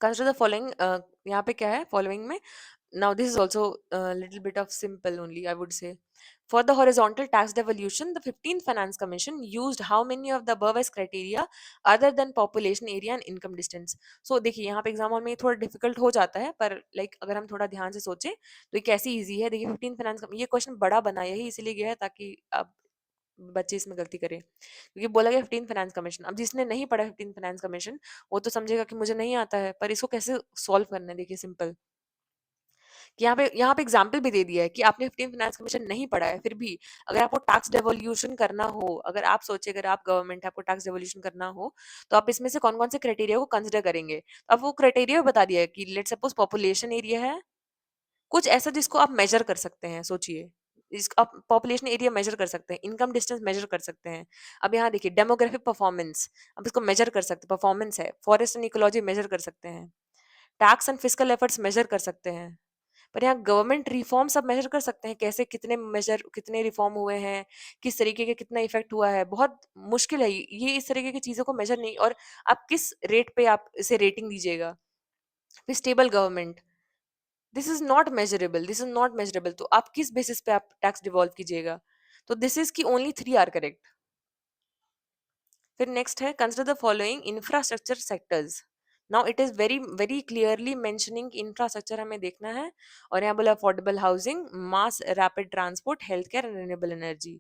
A: कंसिडर द फॉलोइंग, यहाँ पे क्या है फॉलोइंग में। Now this is also a little bit of simple only, I would say. For the horizontal tax devolution, the 15th Finance Commission used how many of the above as criteria other than population area and income distance? So देखिए यहाँ पे एग्जाम हॉल में ये थोड़ा डिफिकल्ट हो जाता है, पर लाइक अगर हम थोड़ा ध्यान से सोचें तो ये कैसी इजी है। देखिए 15 फाइनेंस, ये क्वेश्चन बड़ा बना यही इसीलिए गया है ताकि अब बच्चे इसमें गलती करें, क्योंकि बोला गया 15 फाइनेंस कमीशन। अब जिसने नहीं पढ़ा 15 फाइनेंस कमीशन वो तो समझेगा कि मुझे नहीं आता है, पर इसको कैसे सॉल्व करना है देखिए सिंपल। कि यहाँ पे एग्जाम्पल भी दे दिया है कि आपने 15 फाइनेंस कमीशन नहीं पढ़ा है, फिर भी अगर आपको टैक्स डेवोल्यूशन करना हो, अगर आप सोचे अगर आप गवर्नमेंट आपको टैक्स डेवोल्यूशन करना हो तो आप इसमें से कौन कौन से क्राइटेरिया को कंसिडर करेंगे। तो अब वो क्राइटेरिया बता दिया है कि लेट सपोज पॉपुलेशन एरिया है, कुछ ऐसा जिसको आप मेजर कर सकते हैं। सोचिए आप पॉपुलेशन एरिया मेजर कर सकते हैं, इनकम डिस्टेंस मेजर कर सकते हैं। अब यहाँ देखिए डेमोग्राफिक परफॉर्मेंस, अब इसको मेजर कर सकते हैं, परफॉर्मेंस है। फॉरेस्ट एंड इकोलॉजी मेजर कर सकते हैं। Tax and physical efforts measure कर सकते हैं। पर यहाँ गवर्नमेंट रिफॉर्म्स आप मेजर कर सकते हैं, कैसे कितने मेजर कितने रिफॉर्म हुए हैं, किस तरीके के कितना इफेक्ट हुआ है। बहुत मुश्किल है ये इस तरीके की चीजों को मेजर नहीं। और आप किस रेट पे आप इसे रेटिंग दीजिएगा। फिर stable government, this is not measurable, this is not measurable. तो आप किस बेसिस पे आप टैक्स डिवॉल्व कीजिएगा। तो दिस इज की ओनली 3 आर करेक्ट। फिर नेक्स्ट है consider the following infrastructure sectors. Now it is very very clearly mentioning infrastructure हमें देखना है। और यहाँ बोला affordable housing, mass rapid transport, health care and renewable energy.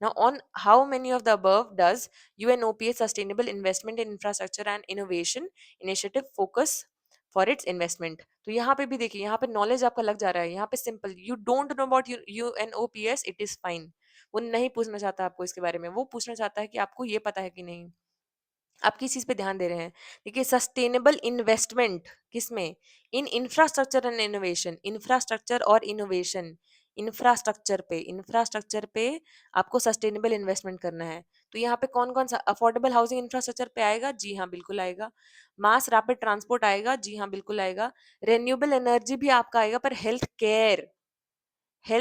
A: Now on how many of the above does UNOPA sustainable investment in infrastructure and innovation initiative focus for its investment. तो यहाँ पे भी देखिए, यहाँ पे नॉलेज आपका लग जा रहा है। यहाँ पे simple, you don't know about UNOPS, it is fine. वो नहीं पूछना चाहता आपको इसके बारे में, वो पूछना चाहता है कि आपको ये पता है कि नहीं, आप किस चीज पे ध्यान दे रहे हैं। देखिए सस्टेनेबल इन्वेस्टमेंट किसमें, इन इंफ्रास्ट्रक्चर एंड इनोवेशन, इंफ्रास्ट्रक्चर और इनोवेशन। इंफ्रास्ट्रक्चर पे आपको सस्टेनेबल इन्वेस्टमेंट करना है। तो यहाँ पे कौन कौन सा अफोर्डेबल हाउसिंग इंफ्रास्ट्रक्चर पे आएगा, जी हाँ बिल्कुल आएगा। मास रैपिड ट्रांसपोर्ट आएगा, जी हाँ बिल्कुल आएगा। रेन्यूएबल एनर्जी भी आपका आएगा। पर हेल्थ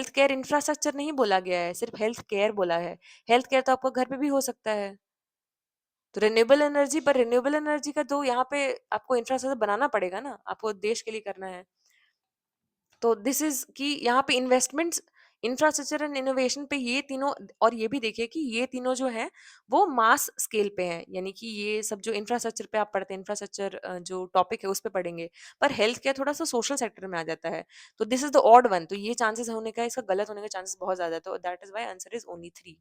A: केयर इंफ्रास्ट्रक्चर नहीं बोला गया है, सिर्फ हेल्थ केयर बोला है। हेल्थ केयर तो आपको घर पे भी हो सकता है। तो रिन्यूएबल एनर्जी, पर रिन्यूएबल एनर्जी का तो यहाँ पे आपको इंफ्रास्ट्रक्चर बनाना पड़ेगा ना, आपको देश के लिए करना है। तो दिस इज कि यहाँ पे इन्वेस्टमेंट्स, इंफ्रास्ट्रक्चर एंड इनोवेशन पे ये तीनों। और ये भी देखिए कि ये तीनों जो है वो मास स्केल पे हैं, यानी कि ये सब जो इंफ्रास्ट्रक्चर पे आप पढ़ते हैं, इंफ्रास्ट्रक्चर जो टॉपिक है उस पे पढ़ेंगे। पर हेल्थ केयर थोड़ा सा सोशल सेक्टर में आ जाता है। तो this is the odd one. तो ये चांसेस होने का, इसका गलत होने का चांसेस बहुत ज्यादा है। तो that is why answer is only 3।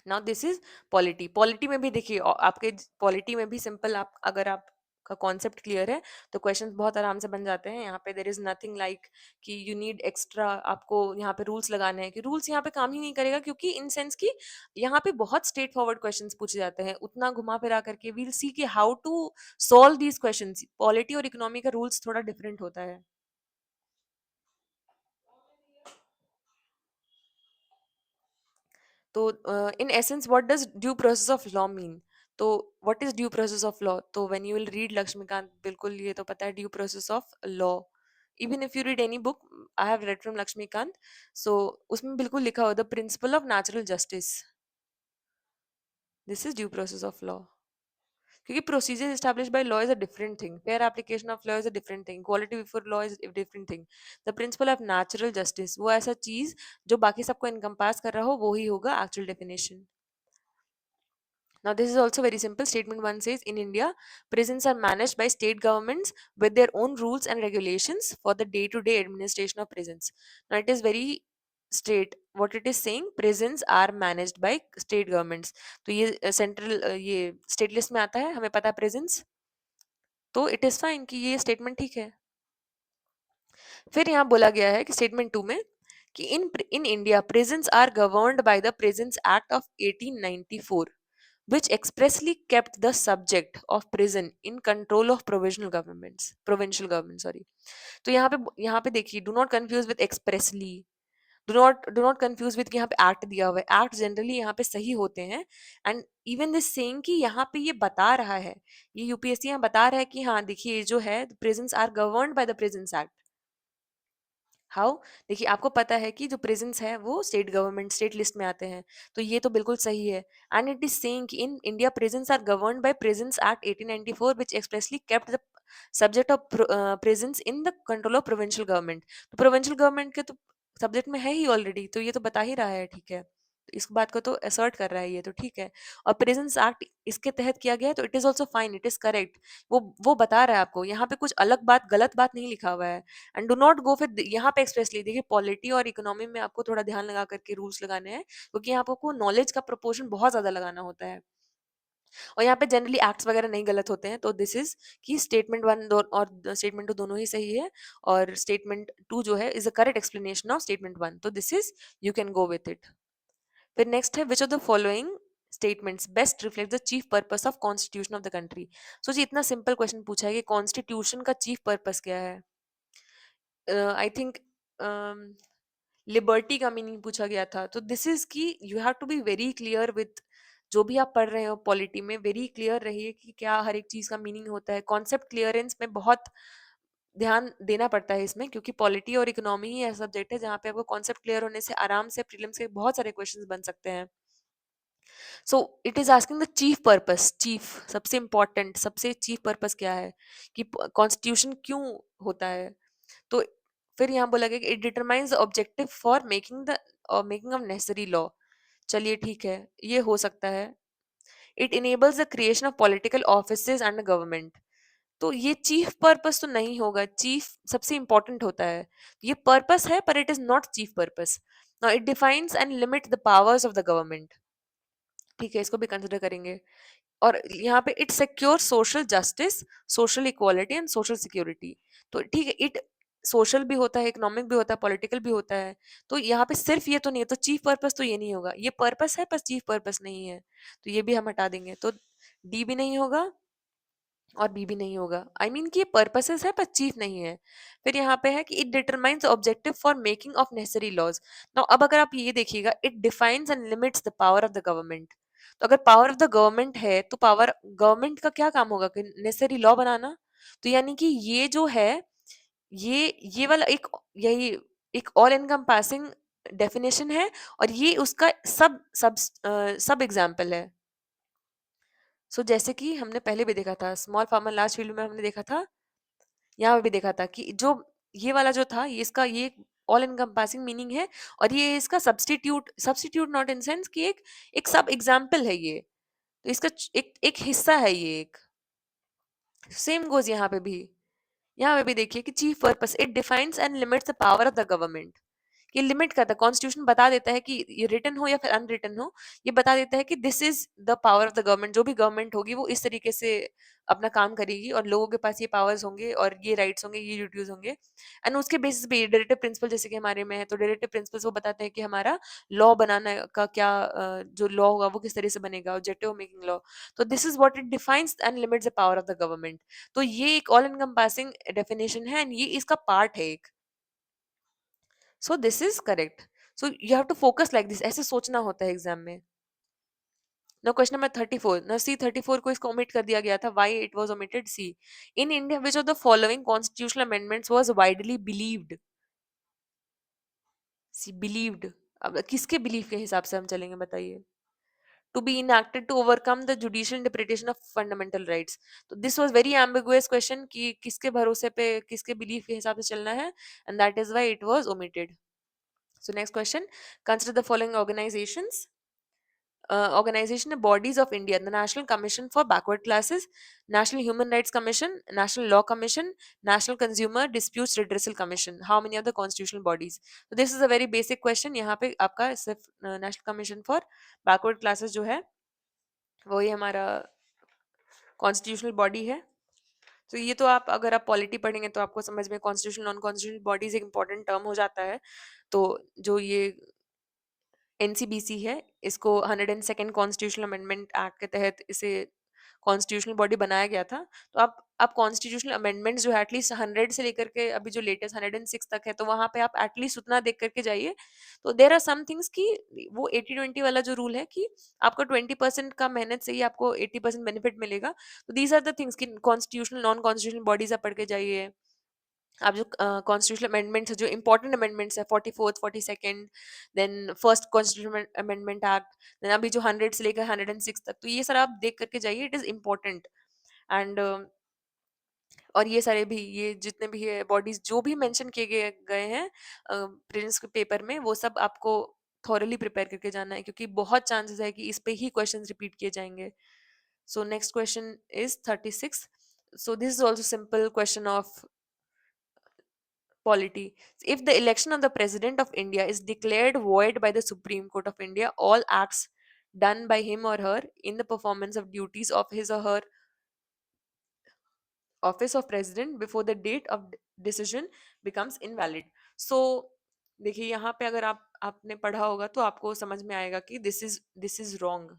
A: Now this is polity. Polity में भी देखिए आपके पॉलिटी में भी सिंपल, आप अगर आपका कॉन्सेप्ट क्लियर है तो क्वेश्चंस बहुत आराम से बन जाते हैं। यहाँ पे देर इज नथिंग लाइक कि यू नीड एक्स्ट्रा आपको यहाँ पे रूल्स लगाने हैं, कि रूल्स यहाँ पे काम ही नहीं करेगा, क्योंकि इन सेंस कि यहाँ पे बहुत स्ट्रेट फॉरवर्ड क्वेश्चंस पूछे जाते हैं। उतना घुमा फिरा करके वील सी कि how to solve these questions. Polity और इकोनॉमी का रूल्स थोड़ा डिफरेंट होता है। तो in essence what does due process of law mean. तो what is due process of law, तो when you will read Lakshmikanth, बिल्कुल ये तो पता है due process of law. Even if you read any book, I have read from Lakshmikanth, so उसमें बिल्कुल लिखा हो the principle of natural justice, this is due process of law. क्योंकि procedure establish by law is a different thing, fair application of law is a different thing, equality before law is different thing. The principle of natural justice वो ऐसा चीज जो बाकी सबको इनकम्पास कर रहा हो, वो ही होगा actual definition. Now, this is also very simple. Statement 1 says in India, prisons are managed by state governments with their own rules and regulations for the day to day administration of prisons. Now, it is very straight. What it is saying, prisons are managed by state governments. तो ये सेंट्रल ये स्टेट लिस्ट में आता है, हमें पता है prisons, तो इट इज फाइन कि ये स्टेटमेंट ठीक है। फिर यहाँ बोला गया है कि स्टेटमेंट 2 में कि in India prisons are governed by the Prisons Act of 1894, which expressly kept the subject of prison in control of provincial government, sorry। तो यहाँ पे देखिए, do not confuse with expressly। Do not confuse with कि यहाँ पे एक्ट दिया हुआ है। एक्ट जनरली यहाँ पे सही होते हैं। एंड इवन दिस सेइंग कि यहाँ पे ये बता रहा है, ये यूपीएससी यहाँ बता रहा है कि हाँ देखिए ये जो है prisons are governed by the prisons act. How? देखिए आपको पता है कि जो प्रिजन्स है वो स्टेट गवर्नमेंट स्टेट लिस्ट में आते हैं, तो ये तो बिल्कुल सही है। एंड इट इज सेइंग कि in India prisons are governed by prisons act 1894 which expressly kept the subject of prisons in the control of provincial government. तो प्रोविंशियल गवर्नमेंट के तो सब्जेक्ट में है ही ऑलरेडी, तो ये तो बता ही रहा है, ठीक है। तो इस बात को तो असर्ट कर रहा है ये, तो ठीक है। और प्रिजन्स एक्ट इसके तहत किया गया है, तो it is also fine, it is correct. वो बता रहा है आपको, यहाँ पे कुछ अलग बात गलत बात नहीं लिखा हुआ है। एंड डू नॉट गो फिर यहाँ पे एक्सप्रेसली देखिए, पॉलिटी और इकोनॉमी में आपको थोड़ा ध्यान लगा करके रूल्स लगाने हैं, क्योंकि यहाँ पे आपको नॉलेज का प्रोपोर्शन बहुत ज्यादा लगाना होता है। और यहाँ पे जनरली एक्ट्स वगैरह नहीं गलत होते हैं, तो दिस इज कि स्टेटमेंट वन और स्टेटमेंट टू दोनों ही सही है, और स्टेटमेंट टू जो है is a correct explanation of statement one, तो this is you can go with it. फिर नेक्स्ट है, which of the following statements best reflect the chief purpose of constitution of the country. सोचिए इतना सिंपल क्वेश्चन पूछा है कि कॉन्स्टिट्यूशन का चीफ पर्पस क्या है। आई थिंक लिबर्टी का मीनिंग पूछा गया था, तो दिस इज कि you have to be very clear with जो भी आप पढ़ रहे हो पॉलिटी में, वेरी क्लियर रहिए कि क्या हर एक चीज का मीनिंग होता है। कॉन्सेप्ट क्लियरेंस में बहुत ध्यान देना पड़ता है इसमें, क्योंकि पॉलिटी और इकोनॉमी ही ऐसा सब्जेक्ट है जहाँ पे आपको कॉन्सेप्ट क्लियर होने से आराम से प्रीलिम्स के बहुत सारे क्वेश्चंस बन सकते हैं। सो it is asking the chief purpose, chief सबसे इंपॉर्टेंट, सबसे चीफ पर्पस क्या है कि कॉन्स्टिट्यूशन क्यों होता है। तो फिर यहाँ बोला गया कि it determines the objective for making of necessary law. चलिए ठीक है, ये हो सकता है। It enables the creation of political offices and government. तो ये चीफ पर्पस तो नहीं होगा, चीफ सबसे इंपॉर्टेंट होता है। ये पर्पस है पर it is not chief purpose. Now it defines and limit the powers of the government, ठीक है, इसको भी कंसिडर करेंगे। और यहाँ पे it secure social justice, social equality and social security. तो ठीक है, इट सोशल भी होता है, इकोनॉमिक भी होता है, पॉलिटिकल भी होता है। तो यहाँ पे सिर्फ ये तो नहीं है, तो चीफ पर्पस तो ये नहीं होगा, ये पर्पस है पर चीफ पर्पस नहीं है, तो ये भी हम हटा देंगे। तो डी भी नहीं होगा और बी भी नहीं होगा। आई मीन कि ये पर्पसेस है पर चीफ नहीं है। फिर यहाँ पे है कि it determines objective for making of necessary laws. Now अब अगर आप ये देखिएगा, it defines and limits the power of the government. तो अगर पावर ऑफ द गवर्नमेंट है, तो पावर गवर्नमेंट का क्या काम होगा कि नेसेसरी लॉ बनाना। तो यानी कि ये जो है, ये वाला एक, यही एक ऑल एनकम्पासिंग डेफिनेशन है, और ये उसका सब सब सब एग्जाम्पल है। जैसे कि हमने पहले भी देखा था, स्मॉल फार्मर लार्ज फील्ड में हमने देखा था, यहाँ पे भी देखा था कि जो ये वाला जो था, ये इसका ये ऑल एनकम्पासिंग मीनिंग है, और ये इसका substitute, substitute not in sense कि एक एक सब एग्जाम्पल है ये, तो इसका एक एक हिस्सा है ये एक। सेम गोज यहाँ पे भी देखिए कि chief purpose, it defines and limits the power of the government. ये लिमिट करता है, कॉन्स्टिट्यूशन बता देता है कि ये रिटन हो या फिर अनरिटन हो, ये बता देता है कि this is the power of the government. जो भी गवर्नमेंट होगी वो इस तरीके से अपना काम करेगी, और लोगों के पास ये पावर्स होंगे और ये राइट्स होंगे, ये ड्यूटीज होंगे। एंड उसके बेसिस पे डायरेक्टिव प्रिंसिपल जैसे कि हमारे में है, तो डायरेक्टिव प्रिंसिपल्स वो बताते हैं कि हमारा लॉ बनाना का क्या, जो लॉ होगा वो किस तरह से बनेगा, ऑब्जेक्टिव मेकिंग लॉ। तो this is what it defines and limits the power of the government. तो ये एक ऑल एनकम्पासिंग डेफिनेशन है, एंड ये इसका पार्ट है एक। So this is correct. So you have to focus like this, ऐसे सोचना होता है एग्जाम में। नाउ क्वेश्चन नंबर 34, ना सी 34 को इसको ओमिट कर दिया गया था, why it was omitted. C, in India which of the following constitutional amendments was widely believed. C believed, अब किसके बिलीफ के हिसाब से हम चलेंगे बताइए। To be enacted to overcome the judicial interpretation of fundamental rights. तो this was very ambiguous question कि किसके भरोसे पे, किसके बिलीफ के हिसाब से चलना है, and that is why it was omitted. So next question, consider the following organizations. Organization bodies of India: the National Commission for Backward Classes, National Human Rights Commission, National Law Commission, National Consumer Disputes Redressal Commission. How many are the constitutional bodies? So this is a very basic question. यहाँ पे आपका सिर्फ National Commission for Backward Classes जो है वो ही हमारा कॉन्स्टिट्यूशनल बॉडी है। तो ये तो आप अगर आप पॉलिटी पढ़ेंगे तो आपको समझ में कॉन्स्टिट्यूशनल नॉन कॉन्स्टिट्यूशनल बॉडीज एक इंपॉर्टेंट टर्म हो जाता है। तो जो ये एनसीबीसी है, इसको 102nd कॉन्स्टिट्यूशनल अमेंडमेंट एक्ट के तहत इसे कॉन्स्टिट्यूशनल बॉडी बनाया गया था, तो आप कॉन्स्टिट्यूशनल अमेंडमेंट्स जो है एटलीस्ट 100 से लेकर के अभी जो लेटेस्ट 106 तक है, तो वहां पे आप एटलीस्ट उतना देख करके जाइए। तो देर आर सम थिंग्स कि वो 80-20 वाला जो रूल है कि आपको 20% का मेहनत से ही आपको 80% बेनिफिट मिलेगा। तो दीज आर द थिंग्स कि कॉन्स्टिट्यूशनल नॉन कॉन्स्टिट्यूशनल बॉडीज आप पढ़ के जाइए। आप जो कॉन्स्टिट्यूशनल अमेंडमेंट्स है, जो इंपॉर्टेंट अमेंडमेंट्स है, 44th 42nd, then first constitutional amendment act, then अभी जो 100 से लेकर 106 तक, तो ये सारा आप देख करके जाइए, इट इज इम्पोर्टेंट। एंड और ये सारे भी, ये जितने भी है बॉडीज जो भी मेंशन किए गए गए हैं प्रीलिम्स के पेपर में, वो सब आपको थॉरली प्रिपेयर करके जाना है, क्योंकि बहुत चांसेस है कि इस पे ही क्वेश्चंस रिपीट किए जाएंगे। सो next question is 36। So this is also simple question of polity. If the election of the President of India is declared void by the Supreme Court of India, all acts done by him or her in the performance of duties of his or her office of president before the date of decision becomes invalid. So देखिए यहाँ पे अगर आपने पढ़ा होगा तो आपको समझ में आएगा कि दिस इज रॉन्ग।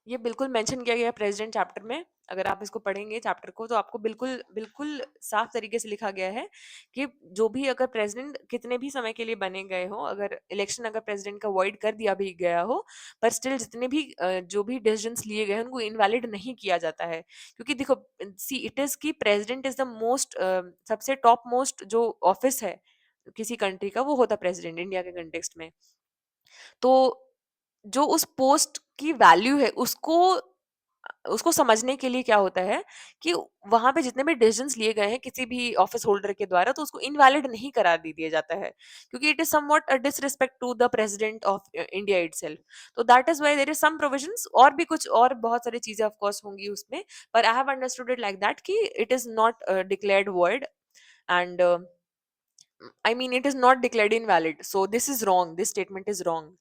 A: ये बिल्कुल मेंशन किया गया है प्रेसिडेंट चैप्टर में। अगर आप इसको पढ़ेंगे चैप्टर को, तो आपको बिल्कुल बिल्कुल साफ तरीके से लिखा गया है कि जो भी अगर प्रेसिडेंट कितने भी समय के लिए बने गए हो, अगर इलेक्शन अगर प्रेसिडेंट का वॉइड कर दिया भी गया हो, पर स्टिल जितने भी जो भी डिसीजंस लिए गए हैं उनको इनवैलिड नहीं किया जाता है। क्योंकि देखो, सी इट इज कि प्रेसिडेंट इज द मोस्ट सबसे टॉप मोस्ट जो ऑफिस है किसी कंट्री का, वो होता प्रेसिडेंट इंडिया के कंटेक्स्ट में। तो जो उस पोस्ट की वैल्यू है उसको उसको समझने के लिए क्या होता है कि वहां पे जितने भी डिसीजंस लिए गए हैं किसी भी ऑफिस होल्डर के द्वारा, तो उसको इनवैलिड नहीं करार दे दिया जाता है, क्योंकि it is somewhat a disrespect to the president of India itself. तो that is why there is some provisions, और भी कुछ और बहुत सारी चीजें ऑफ कोर्स होंगी उसमें, पर I have understood it like that कि it is not declared word, and I mean, it is not declared invalid. So this is wrong. This statement is wrong.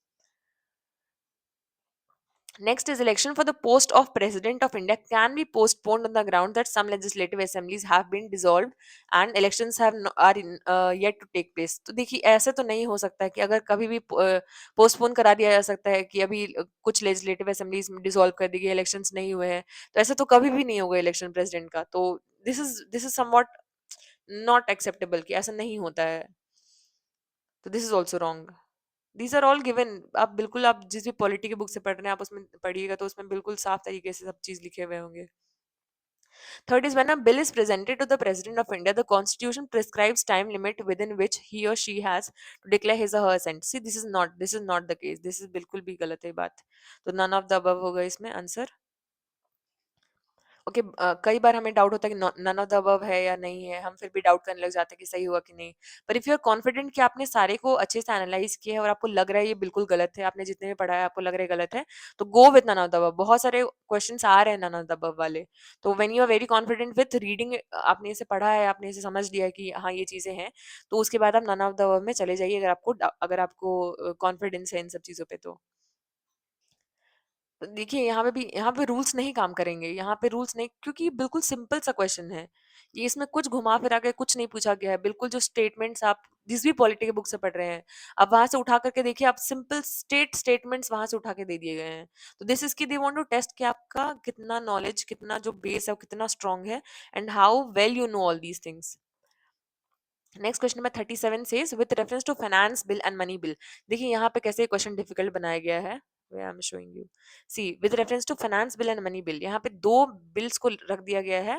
A: Next is election for the post of President of India can be postponed on the ground that some legislative assemblies have been dissolved and elections are yet to take place. तो देखिए ऐसे तो नहीं हो सकता है कि अगर कभी भी पोस्टपोन करा दिया जा सकता है कि अभी कुछ लेजिस्लेटिव असेंबलीज डिसॉल्व कर दी गई, इलेक्शंस नहीं हुए हैं, तो ऐसे तो कभी भी नहीं होगा इलेक्शन प्रेसिडेंट का। तो this is somewhat not acceptable कि ऐसा नहीं होता है। तो this is also wrong. These are all given. आप बिल्कुल, आप जिस भी पॉलिटी की बुक से पढ़ रहे हैं आप उसमें पढ़िएगा तो उसमें बिल्कुल साफ तरीके से सब चीज लिखे हुए होंगे। Third is when a bill is presented to the president of India, the constitution prescribes time limit within which he or she has to declare his or her assent. See this is not the case, this is बिल्कुल भी गलत है बात। तो नन ऑफ द अबव होगा इसमें आंसर। ओके, कई बार हमें डाउट होता है कि नन ऑफ द अबव है या नहीं है, हम फिर भी डाउट करने लग जाते हैं कि सही हुआ कि नहीं। पर इफ यू आर कॉन्फिडेंट कि आपने सारे को अच्छे से एनालाइज किया है और आपको लग रहा है ये बिल्कुल गलत है, आपने जितने भी पढ़ा है आपको लग रहा है गलत है, तो go with none of the above. बहुत सारे क्वेश्चंस आ रहे हैं नन ऑफ द अबव वाले। तो when you are very confident with reading, आपने इसे पढ़ा है, आपने इसे समझ लिया है कि हाँ ये चीजें हैं, तो उसके बाद आप नन ऑफ द अबव में चले जाइए, अगर आपको कॉन्फिडेंस है इन सब चीजों पे। तो देखिए यहाँ पे रूल्स नहीं काम करेंगे, यहाँ पे रूल्स नहीं, क्योंकि ये बिल्कुल सिंपल सा क्वेश्चन है। ये इसमें कुछ घुमा फिरा के कुछ नहीं पूछा गया है, बिल्कुल जो स्टेटमेंट्स आप जिस भी पॉलिटी के बुक से पढ़ रहे हैं, आप वहां से उठा करके देखिए, आप सिंपल स्टेटमेंट्स वहां से उठा के दे दिए गए हैं। तो दिस इज की दे वांट टू टेस्ट कि आपका कितना नॉलेज, कितना जो बेस है वो कितना स्ट्रांग है, and how well you know all these things. Next question number 37 says with reference to finance bill and money bill. देखिए यहाँ पे कैसे क्वेश्चन डिफिकल्ट बनाया गया है, way I am showing you. See with reference to finance bill and money bill, यहाँ पे दो बिल्स को रख दिया गया है,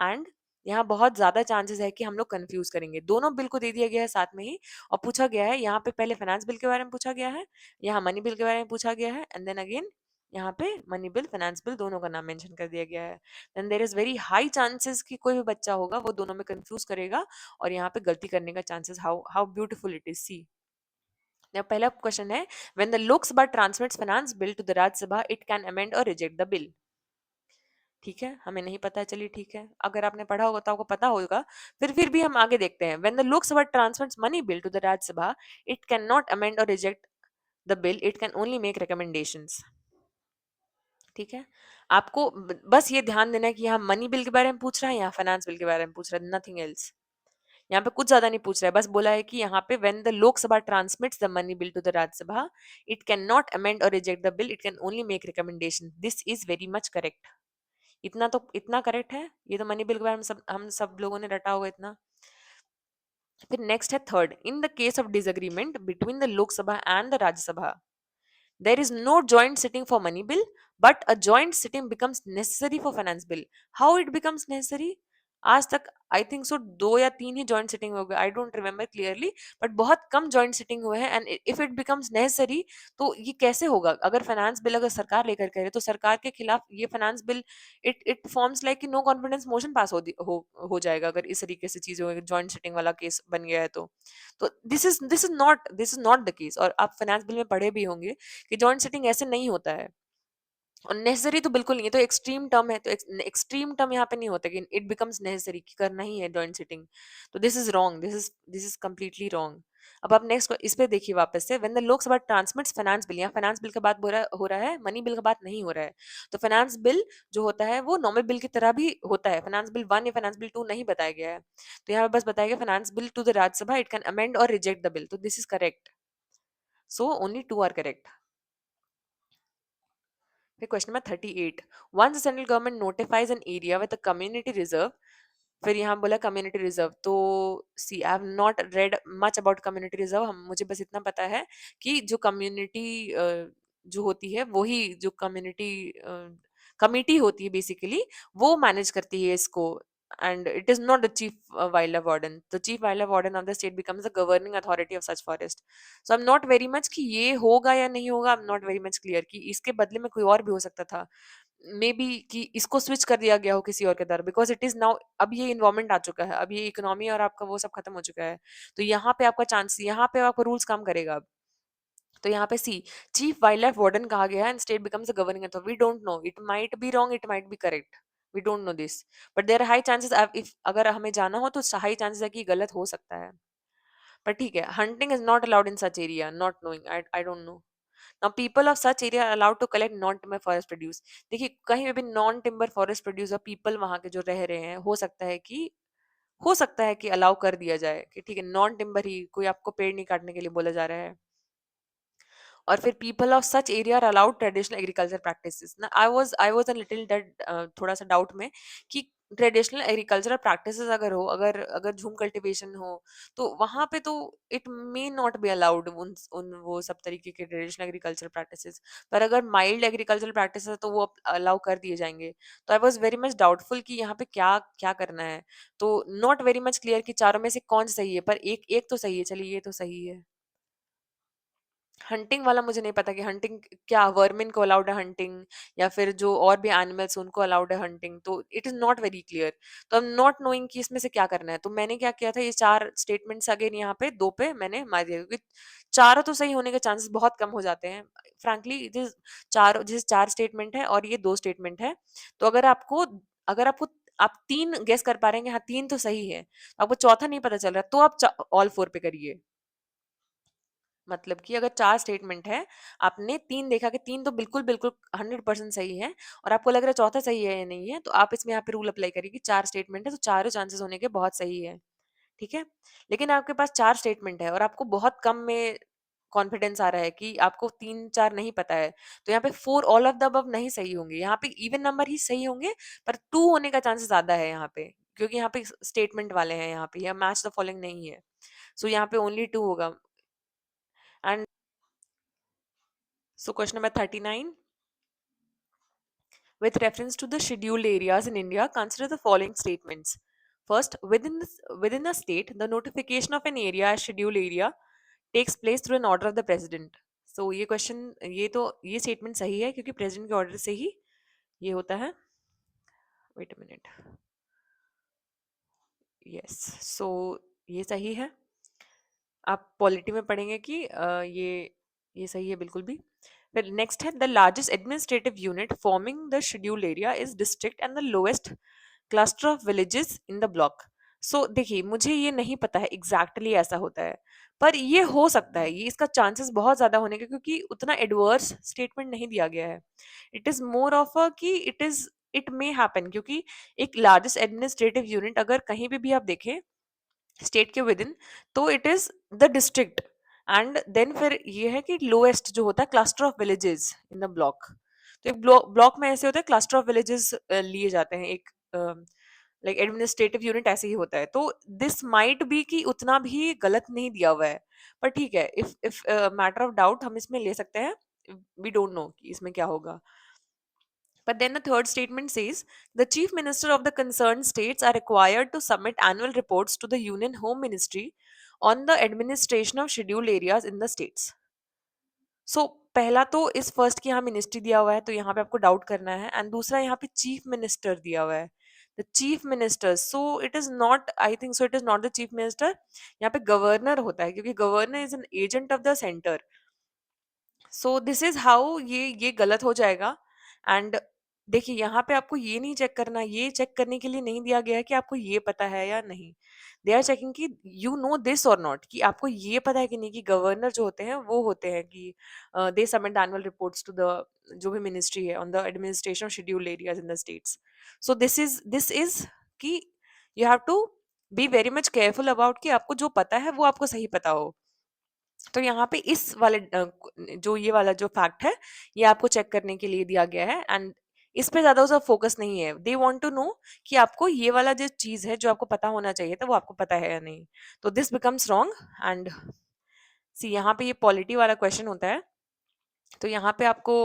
A: एंड यहाँ बहुत ज्यादा चांसेस है कि हम लोग कंफ्यूज करेंगे। दोनों बिल को दे दिया गया है साथ में ही, और पूछा गया है यहाँ पे पहले फाइनेंस बिल के बारे में पूछा गया है, यहाँ मनी बिल के बारे में पूछा गया है, एंड देन अगेन यहाँ पे मनी बिल फाइनेंस बिल दोनों का नाम मेंशन कर दिया गया है। Then there is very high chances कि कोई भी बच्चा होगा वो दोनों में कंफ्यूज करेगा और यहाँ पे गलती करने का chances, how how beautiful it is. See पहला क्वेश्चन है, when the Lok Sabha transmits finance bill to the Rajya Sabha it can amend or reject the bill. ठीक है, हमें नहीं पता है, चलिए ठीक है, अगर आपने पढ़ा होगा तो आपको पता होगा। फिर भी हम आगे देखते हैं। When the Lok Sabha transmits money bill to the Rajya Sabha it can not amend or reject the bill, it can only make recommendations. ठीक है, आपको बस ये ध्यान देना है कि यहाँ मनी बिल के बारे में पूछ रहा है या फाइनेंस बिल के बारे में पूछ रहा है, नथिंग एल्स। यहाँ पे कुछ ज्यादा नहीं पूछ रहा है, बस बोला है कि यहाँ पे when the Lok Sabha transmits the money bill to the Rajya Sabha, it can not amend or reject the bill, it can only make recommendation. This is very much correct. इतना करेक्ट है, ये तो मनी बिल के बारे में हम सब लोगों ने रटा होगा इतना। फिर नेक्स्ट है third, in the case of disagreement between the Lok Sabha and the Rajya Sabha, there is no joint sitting for money bill, but a joint sitting becomes necessary for finance bill. How it becomes necessary? आज तक आई थिंक सो 2 या 3 ही जॉइंट सिटिंग हो गए, I don't remember clearly, but बहुत कम जॉइंट सिटिंग हुए हैं। And if it becomes necessary, तो ये कैसे होगा? अगर फाइनेंस बिल अगर सरकार लेकर करे तो सरकार के खिलाफ ये finance bill, it forms like कि नो कॉन्फिडेंस मोशन पास हो जाएगा अगर इस तरीके से चीजें हो, जॉइंट सिटिंग वाला केस बन गया है तो this is not the case. और आप फाइनेंस बिल में पढ़े भी होंगे कि जॉइंट सिटिंग ऐसे नहीं होता है, और नेसेसरी तो बिल्कुल नहीं है, तो एक्सट्रीम टर्म है, तो एक्सट्रीम टर्म यहाँ पे नहीं होता कि इट बिकम्स नेसेसरी कि करना ही है जॉइंट सिटिंग। तो this is wrong, this is completely wrong. अब आप नेक्स्ट इस पे देखिए वापस से, when the Lok Sabha transmits finance bill, यहाँ फाइनेंस बिल का बात हो रहा है, मनी बिल का बात नहीं हो रहा है। तो फाइनेंस बिल जो होता है वो नॉर्मल बिल की तरह भी होता है, फाइनेंस बिल 1 या फाइनेंस बिल 2 नहीं बताया गया है। तो यहाँ पे बस बताया गया finance bill to the Rajya Sabha, it can amend or reject the bill, तो this is correct. So only 2 are correct. फिर question number 38, once the central government notifies an area with a community reserve, फिर यहाँ बोला कम्युनिटी रिजर्व, तो see I have not read much about community reserve, हम मुझे बस इतना पता है कि जो कम्युनिटी जो होती है वही जो कम्युनिटी कमिटी होती है बेसिकली, वो मैनेज करती है इसको, and it is not the chief wild life warden. The chief wild life warden of the state becomes the governing authority of such forest. So I am not very much कि ये होगा या नहीं होगा, I am not very much clear कि इसके बदले में कोई और भी हो सकता था, मे बी कि इसको स्विच कर दिया गया हो किसी और के द्वारा, बिकॉज इट इज नाउ, अब ये इन्वायरमेंट आ चुका है, अब ये इकोनॉमी और आपका वो सब खत्म हो चुका है, तो यहाँ पे आपका चांस, यहाँ पे आपका रूल्स काम करेगा अब। तो यहाँ पे see, chief wild life warden कहा गया है and state becomes a governing authority, we don't know, it might be wrong, it might be correct, we don't know this, but there are high chances, if अगर हमें जाना हो तो हाई चांसेस है कि गलत हो सकता है। पर ठीक है, hunting is not allowed in such area, not knowing, I don't know. Now people of such area are allowed to collect non timber forest produce. देखिए कहीं पे भी नॉन टिम्बर फॉरेस्ट प्रोड्यूस और पीपल वहां के जो रह रहे हैं, हो सकता है कि अलाउ कर दिया जाए कि ठीक है नॉन टिम्बर ही, कोई आपको पेड़ नहीं काटने के लिए बोला जा रहा है। और फिर people of such area are allowed traditional agriculture practices ना, I was a little that, थोड़ा सा डाउट में कि ट्रेडिशनल एग्रीकल्चरल प्रैक्टिसेस अगर हो, अगर अगर झूम कल्टीवेशन हो, तो वहां पे तो it may not be allowed उन उन वो सब तरीके के ट्रेडिशनल एग्रीकल्चर प्रैक्टिसेस, पर अगर माइल्ड एग्रीकल्चरल प्रैक्टिस है तो वो अलाउ कर दिए जाएंगे। तो I was very much doubtful कि यहाँ पे क्या क्या करना है, तो नॉट वेरी मच क्लियर कि चारों में से कौन सही है, पर एक एक तो सही है, चलिए ये तो सही है। हंटिंग वाला मुझे नहीं पता कि हंटिंग क्या, वर्मिन को अलाउड है हंटिंग, या फिर जो और भी एनिमल्स उनको अलाउड है हंटिंग, तो it is not very clear. तो आई एम नॉट नोइंग कि इसमें से क्या करना है, तो मैंने क्या किया था, ये 4 स्टेटमेंट्स अगेन यहाँ पे 2 पे मैंने मार दिया, क्योंकि चारों तो सही होने के चांसेस बहुत कम हो जाते हैं। फ्रैंकली जिस चार, जैसे 4 स्टेटमेंट है और ये 2 स्टेटमेंट है, तो अगर आपको आप 3 गेस कर पा रहे हैं, हाँ 3 तो सही है, आपको चौथा नहीं पता चल रहा, तो आप ऑल 4 पे करिए। मतलब कि अगर 4 स्टेटमेंट है, आपने 3 देखा कि 3 तो बिल्कुल, बिल्कुल 100% सही है, और आपको लग रहा है चौथा सही है या नहीं है, तो आप इसमें यहाँ पे रूल अप्लाई करिए कि 4 स्टेटमेंट है, तो चारों चांसेस होने के बहुत सही है, ठीक है? लेकिन आपके पास 4 स्टेटमेंट है और आपको बहुत कम में कॉन्फिडेंस आ रहा है कि आपको 3-4 नहीं पता है, तो यहाँ पे 4 ऑल ऑफ द अबव नहीं सही होंगे, यहाँ पे इवन नंबर ही सही होंगे, पर 2 होने का चांसेस ज़्यादा है यहाँ पे, क्योंकि यहाँ पे स्टेटमेंट वाले हैं यहाँ पे, या मैच द फॉलोइंग नहीं है। सो यहाँ पे ओनली 2 होगा। And so question number 39, with reference to the scheduled areas in India, consider the following statements. First, within a state, the notification of an area as scheduled area takes place through an order of the president. So ये statement सही है क्योंकि president के order से ही ये होता है. Wait a minute. Yes. So ये सही है. आप पॉलिटी में पढ़ेंगे कि ये सही है बिल्कुल भी. फिर नेक्स्ट है, the largest administrative unit forming the scheduled area is district and the lowest cluster of villages in the block. So देखिए मुझे ये नहीं पता है एग्जैक्टली ऐसा होता है, पर ये हो सकता है, ये इसका चांसेस बहुत ज्यादा होने का, क्योंकि उतना एडवर्स स्टेटमेंट नहीं दिया गया है. It is more of a कि इट मे हैपन, क्योंकि एक लार्जेस्ट एडमिनिस्ट्रेटिव यूनिट अगर कहीं पे भी आप देखें, स्टेट के विद इन, तो it is the district. And then फिर ये है कि लोएस्ट जो होता है cluster of villages in the block. तो एक ब्लॉक में ऐसे होता है क्लस्टर ऑफ विलेजेस लिए जाते हैं, एक लाइक एडमिनिस्ट्रेटिव यूनिट ऐसे ही होता है। तो दिस माइट बी कि उतना भी गलत नहीं दिया हुआ है, पर ठीक है, इफ मैटर ऑफ डाउट हम इसमें ले सकते हैं, वी डोंट नो कि इसमें क्या होगा। But then the third statement says the chief minister of the concerned states are required to submit annual reports to the Union Home Ministry on the administration of scheduled areas in the states. So पहला तो इस फर्स्ट की यहाँ मिनिस्ट्री दिया हुआ है, तो यहाँ पे आपको डाउट करना है, एंड दूसरा यहाँ पे चीफ मिनिस्टर दिया हुआ है, the chief minister. So it is not, I think so it is not the chief minister, यहाँ पे गवर्नर होता है, क्योंकि governor is an agent of the centre. So this is how ये गलत हो जाएगा। एंड देखिए यहाँ पे आपको ये नहीं चेक करना, ये चेक करने के लिए नहीं दिया गया है कि आपको ये पता है या नहीं। दे आर चेकिंग कि यू नो दिस और नॉट, कि आपको ये पता है कि नहीं, कि गवर्नर जो होते हैं वो होते हैं कि they submit annual reports to the जो भी मिनिस्ट्री है on the administration of scheduled areas in the states. So this is कि you have to be very much careful about कि आपको जो पता है वो आपको सही पता हो। तो यहाँ पे इस वाले जो ये वाला जो फैक्ट है, ये आपको चेक करने के लिए दिया गया है, एंड इस पे ज्यादा उसका फोकस नहीं है। दे वांट टू नो कि आपको ये वाला जो चीज है जो आपको पता होना चाहिए था वो आपको पता है या नहीं। तो दिस बिकम्स रॉन्ग। एंड सी यहाँ पे ये पॉलिटी वाला क्वेश्चन होता है, तो यहाँ पे आपको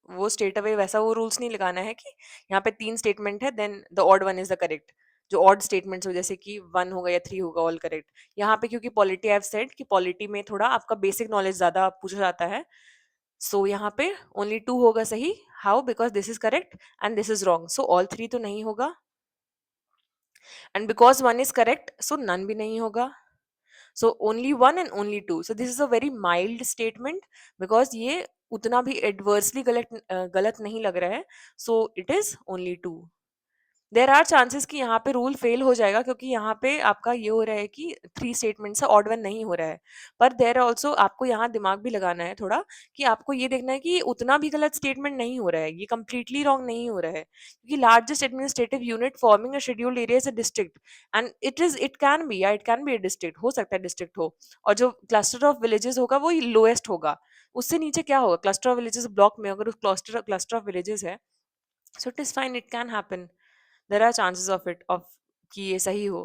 A: वो स्टेट अवे वैसा वो रूल्स नहीं लगाना है कि यहाँ पे 3 स्टेटमेंट है then the odd one is the correct. जो ऑड स्टेटमेंट्स हो जैसे कि 1 होगा या 3 होगा ऑल करेक्ट। यहाँ पे क्योंकि पॉलिटी आई हैव सेड कि पॉलिटी में थोड़ा आपका बेसिक नॉलेज ज्यादा पूछा जाता है, सो यहाँ पे ओनली 2 होगा सही। How? Because this is correct and this is wrong, so all 3 तो नहीं होगा। And because 1 is correct so none भी नहीं होगा। So only one and only two. So this is a very mild statement because ये उतना भी adversely गलत नहीं लग रहा है. So it is only two. There are chances कि यहाँ पे रूल फेल हो जाएगा, क्योंकि यहाँ पे आपका ये हो रहा है कि 3 स्टेटमेंट से ऑड वन नहीं हो रहा है। पर देर ऑल्सो आपको यहाँ दिमाग भी लगाना है थोड़ा, कि आपको ये देखना है कि ये उतना भी गलत स्टेटमेंट नहीं हो रहा है, ये कंप्लीटली रॉन्ग नहीं हो रहा है, क्योंकि largest administrative unit forming a scheduled area is a district. And it can be, या it can be a district, हो सकता है डिस्ट्रिक्ट हो। और जो क्लस्टर ऑफ विलेजेस होगा वो लोएस्ट होगा, उससे नीचे क्या होगा, क्लस्टर ऑफ विलेजेस ब्लॉक में अगर उस क्लस्टर ऑफ विलेजेस है, so it is fine, it can happen. There are chances of it of कि ये सही हो।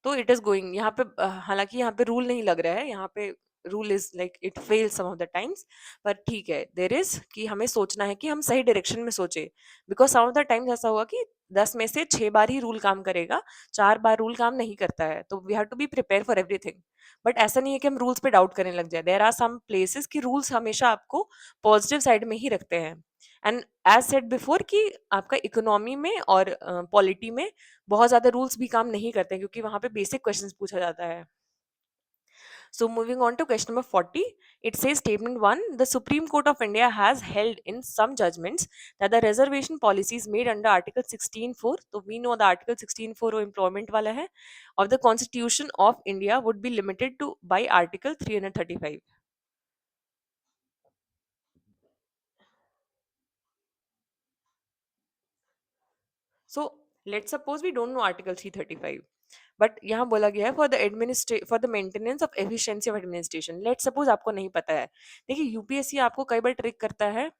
A: तो इट इज गोइंग यहाँ पे हालांकि यहाँ पे रूल नहीं लग रहा है, यहाँ पे rule is like it fail some of the times. पर ठीक है, देर इज कि हमें सोचना है कि हम सही डायरेक्शन में सोचे, because some of the times ऐसा हुआ कि 10 में से 6 बार ही रूल काम करेगा, 4 बार रूल काम नहीं करता है। तो we have to be prepare for everything. But ऐसा नहीं है कि हम रूल्स पे डाउट करने लग जाए। देर आर सम प्लेसेस कि रूल्स हमेशा आपको पॉजिटिव साइड में ही रखते हैं। एंड एज सेड बिफोर कि आपका इकोनॉमी में और पॉलिटी में बहुत ज्यादा रूल्स भी काम नहीं करते हैं, क्योंकि वहां पे बेसिक क्वेश्चंस पूछा जाता है। So moving on to question number 40, it says statement 1, the Supreme Court of India has held in some judgments that the reservation policies made under Article 16(4), so we know the Article 16(4 वो employment वाला है, of the Constitution of India would be limited to by Article 335. So let's suppose we don't know Article 335, but यहाँ बोला गया है for the maintenance of efficiency of administration. Let suppose आपको नहीं पता है। देखिए यूपीएससी आपको कई बार ट्रिक करता है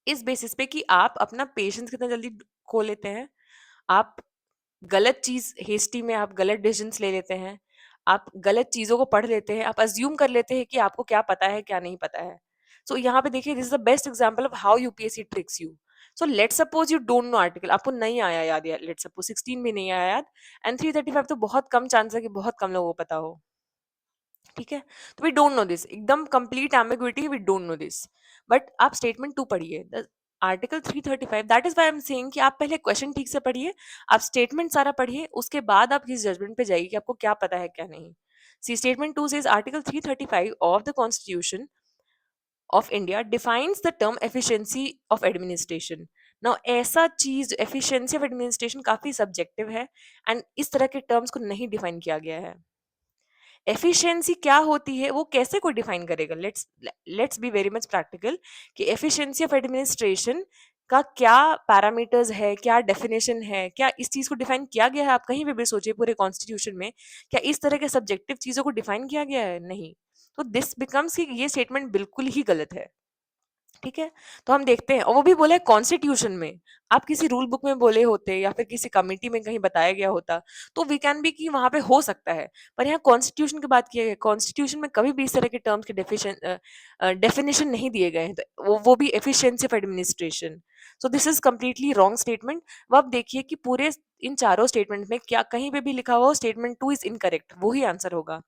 A: इस बेसिस पे कि आप अपना पेशेंस कितना जल्दी खो लेते हैं, आप गलत चीज हेस्टी में आप गलत डिसीजंस ले लेते हैं, आप गलत चीजों को पढ़ लेते हैं, आप अज्यूम कर लेते हैं कि आपको क्या पता है क्या नहीं पता है। सो यहाँ पे देखिए this is the best example of how UPSC tricks you. So let suppose you don't know article, आपको नहीं आया याद, या लेट सपोज 16 भी नहीं आया याद, एंड 335 तो बहुत कम चांस है कि बहुत कम लोगों को पता हो। ठीक है, तो वी डोंट नो दिस, एकदम complete ambiguity, we don't know this. But आप स्टेटमेंट 2 पढ़िए, article 335, that is why I am saying कि आप पहले क्वेश्चन ठीक से पढ़िए, आप स्टेटमेंट सारा पढ़िए, उसके बाद आप इस जजमेंट पे जाइए कि आपको क्या पता है क्या नहीं। See statement 2 says article 335 of the constitution of India defines the term efficiency of administration. Now ऐसा चीज एफिशिएंसी ऑफ एडमिनिस्ट्रेशन काफी सब्जेक्टिव है, एंड इस तरह के टर्म्स को नहीं डिफाइन किया गया है। एफिशिएंसी क्या होती है वो कैसे कोई डिफाइन करेगा? Let's let's be very much practical कि एफिशिएंसी ऑफ एडमिनिस्ट्रेशन का क्या पैरामीटर्स है, क्या डेफिनेशन है, क्या इस चीज को डिफाइन किया गया है? आप कहीं पे भी सोचिए पूरे कॉन्स्टिट्यूशन में, क्या इस तरह के सब्जेक्टिव चीजों को डिफाइन किया गया है? नहीं। तो दिस बिकम्स कि ये स्टेटमेंट बिल्कुल ही गलत है। ठीक है, तो हम देखते हैं, और वो भी बोला है कॉन्स्टिट्यूशन में। आप किसी रूल बुक में बोले होते या फिर किसी कमिटी में कहीं बताया गया होता तो वी कैन बी कि वहां पे हो सकता है, पर यहाँ कॉन्स्टिट्यूशन की बात की है। कॉन्स्टिट्यूशन में कभी भी इस तरह के टर्म्स के डेफिनेशन नहीं दिए गए हैं, तो वो भी efficiency of administration. So this is completely wrong statement. वो आप देखिए कि पूरे इन चारों स्टेटमेंट में क्या कहीं पे भी लिखा हुआ स्टेटमेंट टू इज इनकरेक्ट, वो ही आंसर होगा,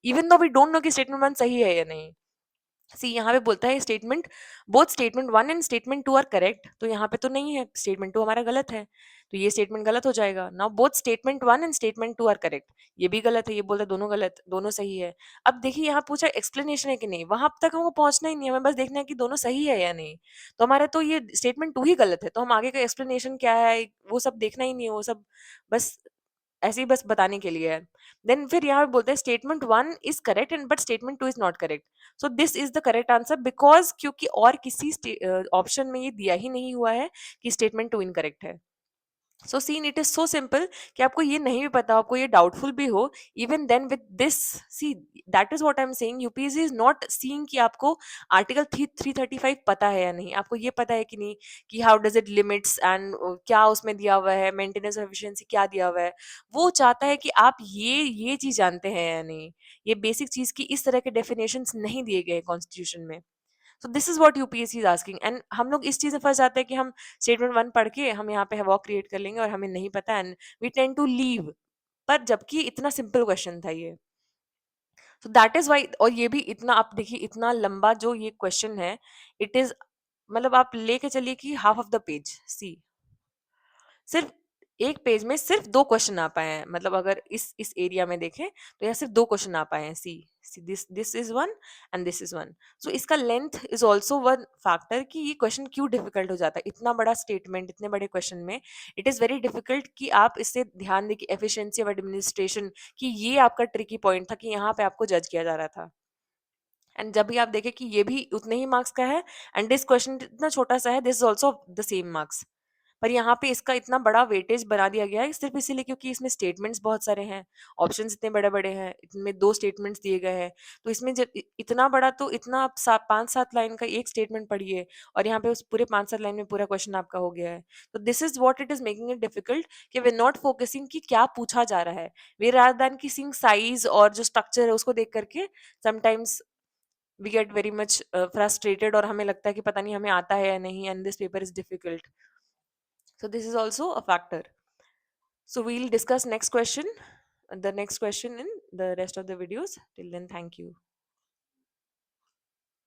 A: even though we don't know कि स्टेटमेंट वन सही है या नहीं। सी यहाँ पे बोलता है statement, both statement one and statement two are correct, तो यहाँ पे तो नहीं है, स्टेटमेंट टू हमारा गलत है, तो ये स्टेटमेंट गलत हो जाएगा। Now both statement one and statement two are correct, ये भी गलत है, ये बोलता है दोनों गलत, दोनों सही है। अब देखिए यहाँ पूछा एक्सप्लेनेशन है कि नहीं, वहां तक हमको पहुंचना ही नहीं है, हमें बस देखना है कि दोनों सही है या नहीं। तो हमारा तो ये स्टेटमेंट टू ही गलत है, तो हम आगे का एक्सप्लेनेशन क्या है वो सब देखना ही नहीं है, वो सब बस ऐसे ही बस बताने के लिए है। देन फिर यहाँ पे बोलते हैं statement one is correct and but statement two is not correct. So this is the correct answer because क्योंकि और किसी ऑप्शन में ये दिया ही नहीं हुआ है कि स्टेटमेंट टू इनकरेक्ट है। So seen it is so simple कि आपको ये नहीं भी पता, आपको ये डाउटफुल भी हो, even then with this, see that is what I am saying, UPSC is not seeing कि आपको आर्टिकल 335 पता है या नहीं, आपको ये पता है कि नहीं, कि how does it limits and क्या उसमें दिया हुआ है, मेंटेनेंस ऑफ एफिशिएंसी क्या दिया हुआ है। वो चाहता है कि आप ये चीज जानते हैं या नहीं, ये बेसिक चीज की इस तरह के डेफिनेशंस नहीं दिए गए कॉन्स्टिट्यूशन में। सो this is what UPSC is asking, and हम लोग इस चीज में फंस जाते हैं कि हम स्टेटमेंट वन पढ़ के हम यहाँ पे हवॉक क्रिएट कर लेंगे और हमें नहीं पता, and we tend to leave, पर जबकि इतना सिंपल क्वेश्चन था ये। सो दैट इज वाई, और ये भी इतना, आप देखिए इतना लंबा जो ये क्वेश्चन है, इट इज, मतलब आप लेके चलिए कि हाफ ऑफ द पेज, सी सिर्फ एक पेज में सिर्फ 2 क्वेश्चन आ पाए हैं, मतलब अगर इस एरिया में देखें तो यहाँ सिर्फ 2 क्वेश्चन आ पाए हैं। See see this this is one and this is one. So इसका length is also one factor कि ये क्वेश्चन क्यों डिफिकल्ट हो जाता है इतना बड़ा स्टेटमेंट इतने बड़े क्वेश्चन में। इट इज वेरी डिफिकल्ट कि आप इससे ध्यान दें कि एफिशिएंसी ऑफ एडमिनिस्ट्रेशन, कि ये आपका ट्रिकी पॉइंट था कि यहाँ पे आपको जज किया जा रहा था। एंड जब भी आप देखें कि ये भी उतने ही मार्क्स का है एंड दिस क्वेश्चन इतना छोटा सा है, this is also the same marks, पर यहाँ पे इसका इतना बड़ा वेटेज बना दिया गया है सिर्फ इसीलिए क्योंकि इसमें स्टेटमेंट्स बहुत सारे हैं, ऑप्शंस इतने बड़े बड़े हैं, इनमें 2 स्टेटमेंट्स दिए गए हैं, तो इसमें जब इतना बड़ा, तो इतना आप 5-7 लाइन का एक स्टेटमेंट पढ़िए और यहाँ पे उस पूरे 5-7 लाइन में पूरा क्वेश्चन आपका हो गया है। तो this is what it is making it difficult, कि वे नॉट फोकसिंग कि क्या पूछा जा रहा है, वे रादर दैन की सिंग साइज और जो स्ट्रक्चर है उसको देख करके sometimes we get very much frustrated, और हमें लगता है कि पता नहीं हमें आता है या नहीं, and this paper is difficult. So this is also a factor. So we'll discuss next question, the next question in the rest of the videos. Till then, thank you.